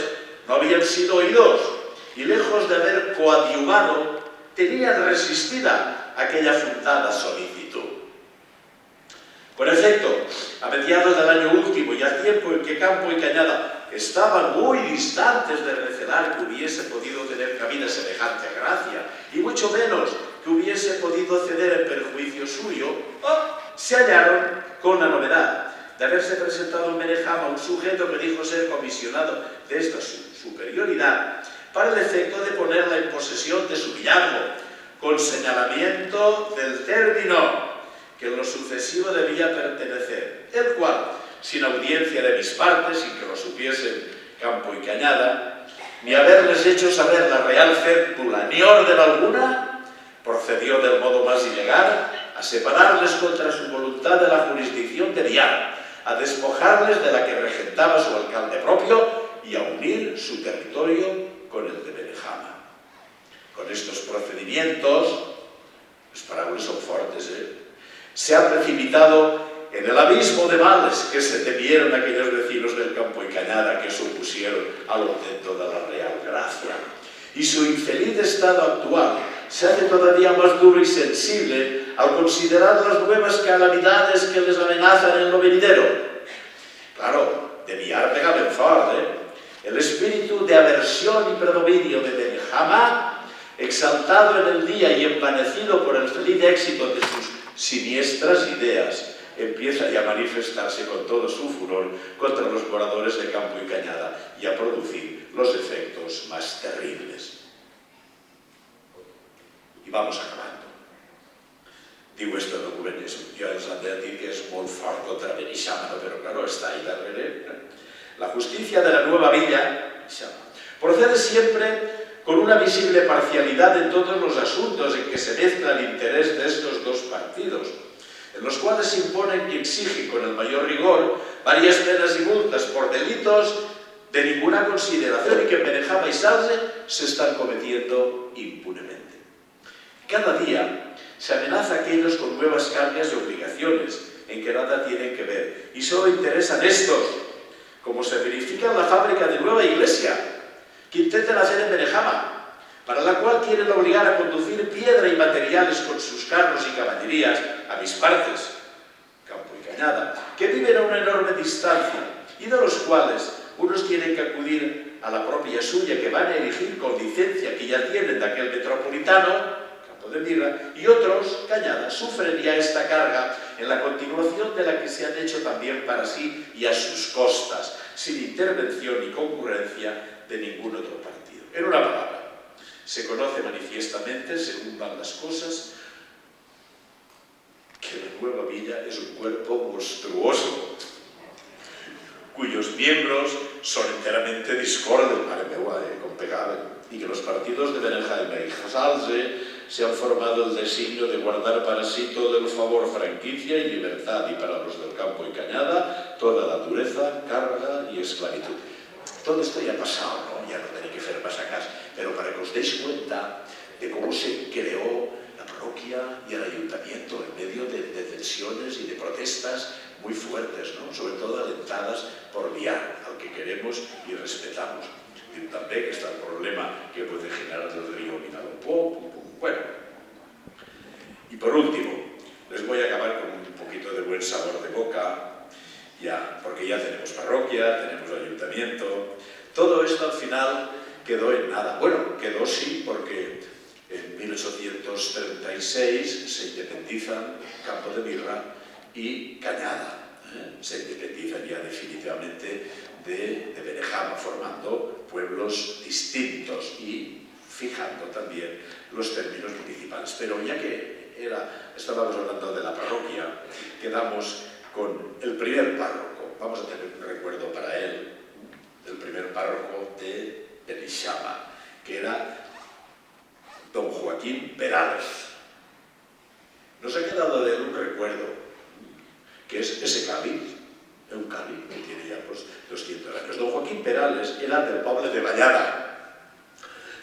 no habían sido oídos y, lejos de haber coadyuvado, tenían resistida aquella fundada solicitud. Por efecto, a mediados del año último y a tiempo en que Campo y Cañada estaban muy distantes de recelar que hubiese podido tener cabida semejante gracia, y mucho menos que hubiese podido ceder en perjuicio suyo, se hallaron con la novedad de haberse presentado en Benejama un sujeto que dijo ser comisionado de esta superioridad para el efecto de ponerla en posesión de su villargo, con señalamiento del término que en lo sucesivo debía pertenecer, el cual, sin audiencia de mis partes, sin que lo supiesen Campo y Cañada, ni haberles hecho saber la real cédula ni orden alguna, procedió del modo más ilegal a separarles contra su voluntad de la jurisdicción de Villar, a despojarles de la que regentaba su alcalde propio y a unir su territorio con el de Benejama. Con estos procedimientos, los parábolas son fuertes, se ha precipitado en el abismo de males que se temieron aquellos vecinos del Campo y Cañada que se opusieron al intento de la Real Gracia. Y su infeliz estado actual se hace todavía más duro y sensible al considerar las nuevas calamidades que les amenazan en lo venidero. Claro, de Villar pega ben fort, El espíritu de aversión y predominio de Benejama, exaltado en el día y envanecido por el feliz éxito de sus siniestras ideas, empieza ya a manifestarse con todo su furor contra los moradores de Campo y Cañada y a producir los efectos más terribles. Y vamos acabando. Digo esto en documento, jo els han de dir que és molt fort contra Benejama, però claro, está ahí darrere. La justicia de la nueva villa procede siempre con una visible parcialidad en todos los asuntos en que se mezcla el interés de estos dos partidos, en los cuales se imponen y exigen con el mayor rigor varias penas y multas por delitos de ninguna consideración y que en Benejama y Salze se están cometiendo impunemente. Cada día se amenaza a aquellos con nuevas cargas y obligaciones en que nada tienen que ver y solo interesan estos, como se verifica en la fábrica de Nueva Iglesia, que intentan hacer en Benejama, para la cual quieren obligar a conducir piedra y materiales con sus carros y caballerías a mis partes, Campo y Cañada, que viven a una enorme distancia y de los cuales unos tienen que acudir a la propia suya que van a elegir con licencia que ya tienen de aquel metropolitano, Campo de Mirra, y otros, Cañada, sufren ya esta carga en la continuación de la que se han hecho también para sí y a sus costas, sin intervención ni concurrencia de ningún otro partido. En una palabra, Se conoce manifiestamente, según van las cosas, que la nueva villa es un cuerpo monstruoso, cuyos miembros son enteramente discordes, con pegado, y que los partidos de Benjaime y Salze se han formado el designio de guardar para sí todo el favor, franquicia y libertad, y para los del Campo y Cañada, toda la dureza, carga y esclavitud. Todo esto ya ha pasado, ¿no? Ya no tenéis que hacer más acá, pero para que os deis cuenta de cómo se creó la parroquia y el ayuntamiento en medio de tensiones y de protestas muy fuertes, ¿no? Sobre todo alentadas por Viar, al que queremos y respetamos. Y también que está el problema que puede generar el río Vinalopó. Bueno, y por último, les voy a acabar con un poquito de buen sabor de boca, ya, porque ya tenemos parroquia, tenemos ayuntamiento. Todo esto al final quedó en nada. Bueno, quedó sí, porque en 1836 se independizan Campo de Mirra y Cañada. Se independizan ya definitivamente de Benejama, formando pueblos distintos y fijando también los términos municipales. Pero ya que estábamos hablando de la parroquia, quedamos con el primer párroco. Vamos a tener un recuerdo para él, el primer párroco de Beneixama, que era don Joaquín Perales. Nos ha quedado de él un recuerdo, que es ese cáliz, un cáliz que tiene ya pues 200 años. Don Joaquín Perales era del pueblo de Vallada.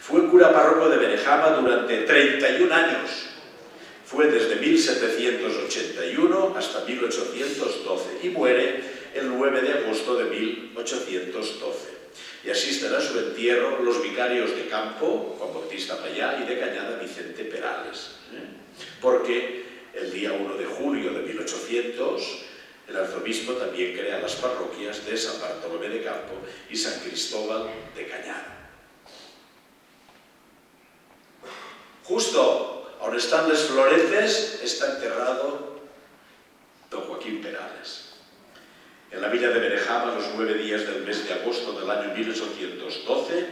Fue cura párroco de Benejama durante 31 años. Fue desde 1781 hasta 1812 y muere el 9 de agosto de 1812. Y asisten a su entierro los vicarios de Campo, Juan Bautista Payá, y de Cañada, Vicente Perales. Porque el día 1 de julio de 1800 el arzobispo también crea las parroquias de San Bartolomé de Campo y San Cristóbal de Cañada. Justo donde están las floretes está enterrado don Joaquín Perales. En la villa de Benejama, los 9 días del mes de agosto del año 1812,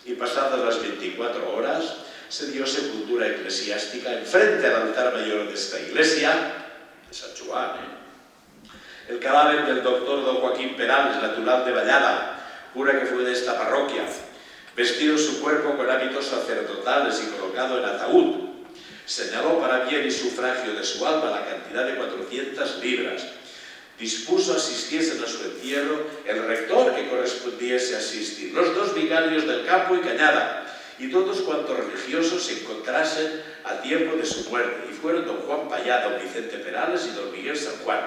y pasadas las 24 horas, se dio sepultura eclesiástica enfrente al altar mayor de esta iglesia, de San Juan. El cadáver del doctor don Joaquín Perales, natural de Vallada, cura que fue de esta parroquia, vestido su cuerpo con hábitos sacerdotales y colocado en ataúd, señaló para bien y sufragio de su alma la cantidad de 400 libras. Dispuso asistiesen a su entierro el rector que correspondiese asistir, los 2 vicarios del Campo y Cañada, y todos cuantos religiosos se encontrasen a tiempo de su muerte, y fueron don Juan Payá, don Vicente Perales y don Miguel San Juan.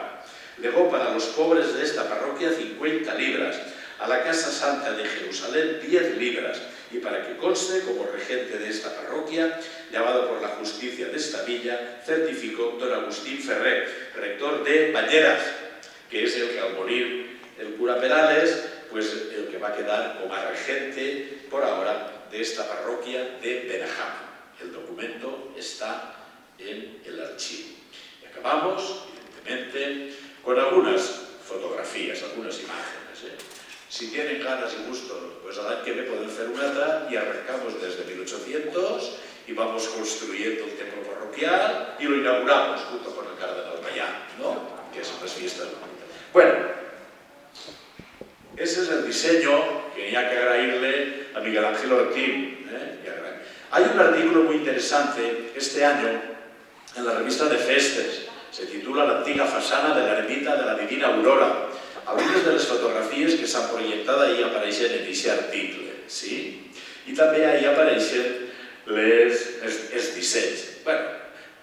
Legó para los pobres de esta parroquia 50 libras, a la Casa Santa de Jerusalén 10 libras, y para que conste, como regente de esta parroquia, llamado por la justicia de esta villa, certificó don Agustín Ferrer, rector de Bañeras, que es el que al morir el cura Perales, pues el que va a quedar como regente por ahora de esta parroquia de Benejama. El documento está en el archivo. Y acabamos, evidentemente, con algunas fotografías, algunas imágenes. Si tienen ganas y gusto, pues a la que me pueden hacer una otra y arrancamos desde 1800 y vamos construyendo el templo parroquial y lo inauguramos junto con el cardenal Payá, ¿no? Que son las fiestas. Bueno, ese es el diseño que hay que agradecerle a Miguel Ángel Ortiz. Hay un artículo muy interesante este año en la revista de Festes. Se titula La antiga façana de la ermita de la Divina Aurora. Algunes de les fotografies que s'han projectat ahir apareixen en aquest article, sí? I també ahí apareixen els dissenys. Bueno,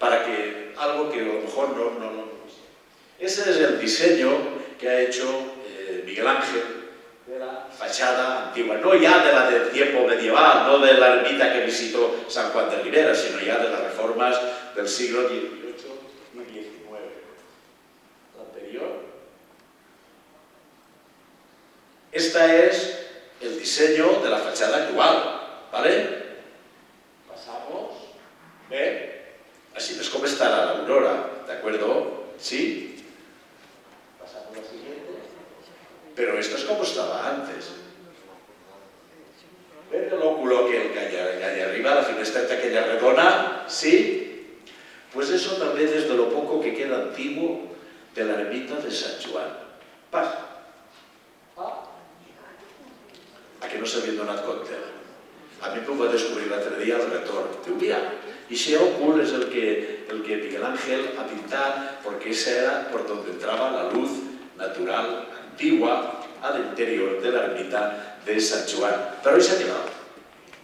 para que algo que a lo mejor no. Ese es el diseño que ha hecho Miguel Ángel de la fachada antigua, no ya de la del tiempo medieval, no de la ermita que visitó San Juan de Ribera, sino ya de las reformas del siglo XVIII y XIX. La anterior. Este es el diseño de la fachada actual, ¿vale? Pasamos, ¿ve? Así es como estará la aurora, ¿de acuerdo? ¿Sí? Pasamos a la siguiente. Pero esto es como estaba antes. ¿Ven el óculo que hay arriba? de l'ermita de Sant Joan. Passa. A que no s'havien donat compte? A mi m'ho va descobrir l'altre dia al retorn. Diu, mira, y ese óculo es el que Miguel Ángel ha pintado porque ese era por donde entraba la luz natural antigua al interior de la ermita de San Joan. Pero hoy se ha quedado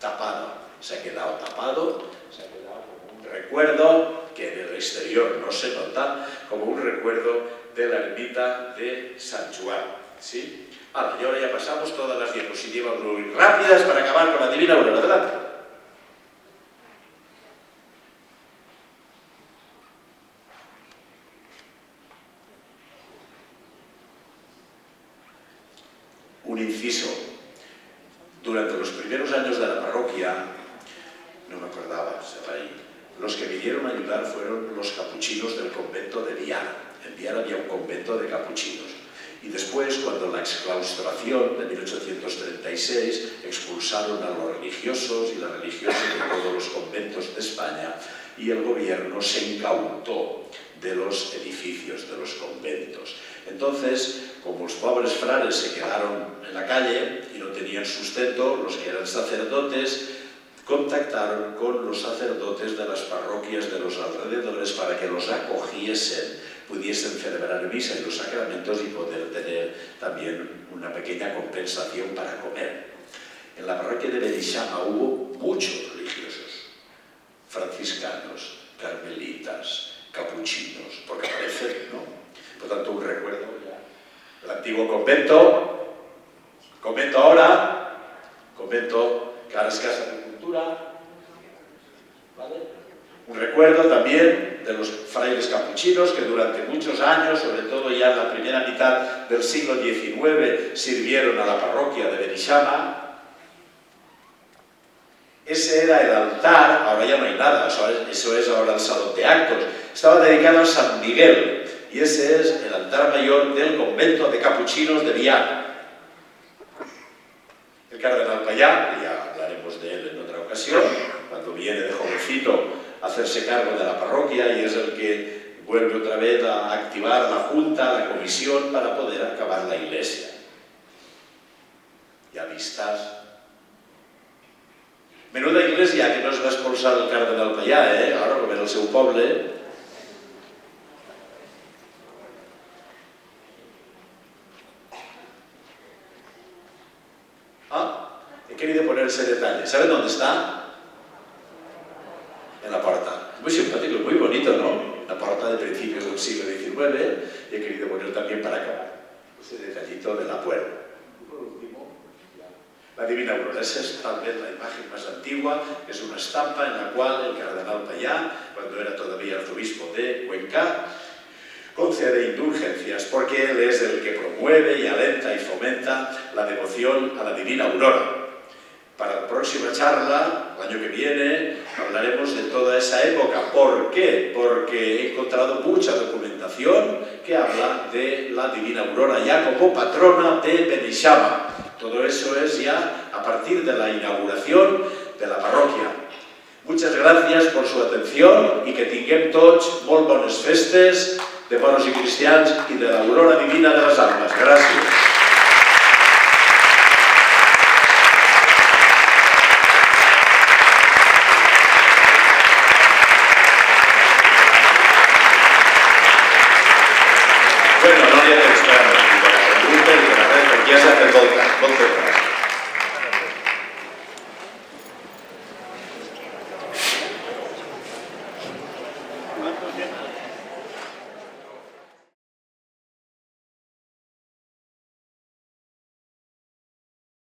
tapado, se ha quedado como un recuerdo que en el exterior no se nota, como un recuerdo de la ermita de San Joan. ¿Sí? Y ahora ya pasamos todas las diapositivas muy rápidas para acabar con la Divina Aurora. Adelante. Un inciso. Durante los primeros años de la parroquia, no me acordaba, estaba ahí, los que vinieron a ayudar fueron los capuchinos del convento de Viana. En Viana había un convento de capuchinos. Y después, cuando la exclaustración de 1836 expulsaron a los religiosos y las religiosas de todos los conventos de España, y el gobierno se incautó de los edificios de los conventos. Entonces, como los pobres frailes se quedaron en la calle y no tenían sustento, los que eran sacerdotes contactaron con los sacerdotes de las parroquias de los alrededores para que los acogiesen, pudiesen celebrar misa y los sacramentos y poder tener también una pequeña compensación para comer. En la parroquia de Beneixama hubo muchos religiosos, franciscanos, carmelitas, capuchinos, porque aparecen, ¿no? Por tanto, un recuerdo ya. El antiguo convento ahora, convento que ahora es Casa de Cultura, ¿vale? Un recuerdo también de los frailes capuchinos que durante muchos años, sobre todo ya en la primera mitad del siglo XIX, sirvieron a la parroquia de Beneixama. Ese era el altar, ahora ya no hay nada, eso es ahora el salón de actos. Estaba dedicado a San Miguel y ese es el altar mayor del convento de capuchinos de Viana. El cardenal Payá, que ya hablaremos de él en otra ocasión, cuando viene de jovencito a hacerse cargo de la parroquia y es el que vuelve otra vez a activar la junta, la comisión para poder acabar la iglesia. Ya vistas. Menuda iglesia que no es va expulsar el cardenal Payá, ara com era el seu poble. He querido poner ese detalle. ¿Saben dónde está? En la puerta. Es muy simpático, muy bonito, ¿no? La puerta de principios del siglo XIX. Y he querido poner también para acabar ese detallito de la puerta. Por último, la Divina Aurora. Esa es tal vez la imagen más antigua. Es una estampa en la cual el cardenal Payá, cuando era todavía arzobispo de Cuenca, concede indulgencias porque él es el que promueve y alenta y fomenta la devoción a la Divina Aurora. Para la próxima charla, el año que viene, hablaremos de toda esa época. ¿Por qué? Porque he encontrado mucha documentación que habla de la Divina Aurora ya como patrona de Beneixama. Todo eso es ya a partir de la inauguración de la parroquia. Muchas gracias por su atención y que tinguem tots molt bones festes de moros i cristians i de l'Aurora Divina de les Almas. Gràcies. Bueno, no li ha d'esperar, perquè ja s'ha fet moltes.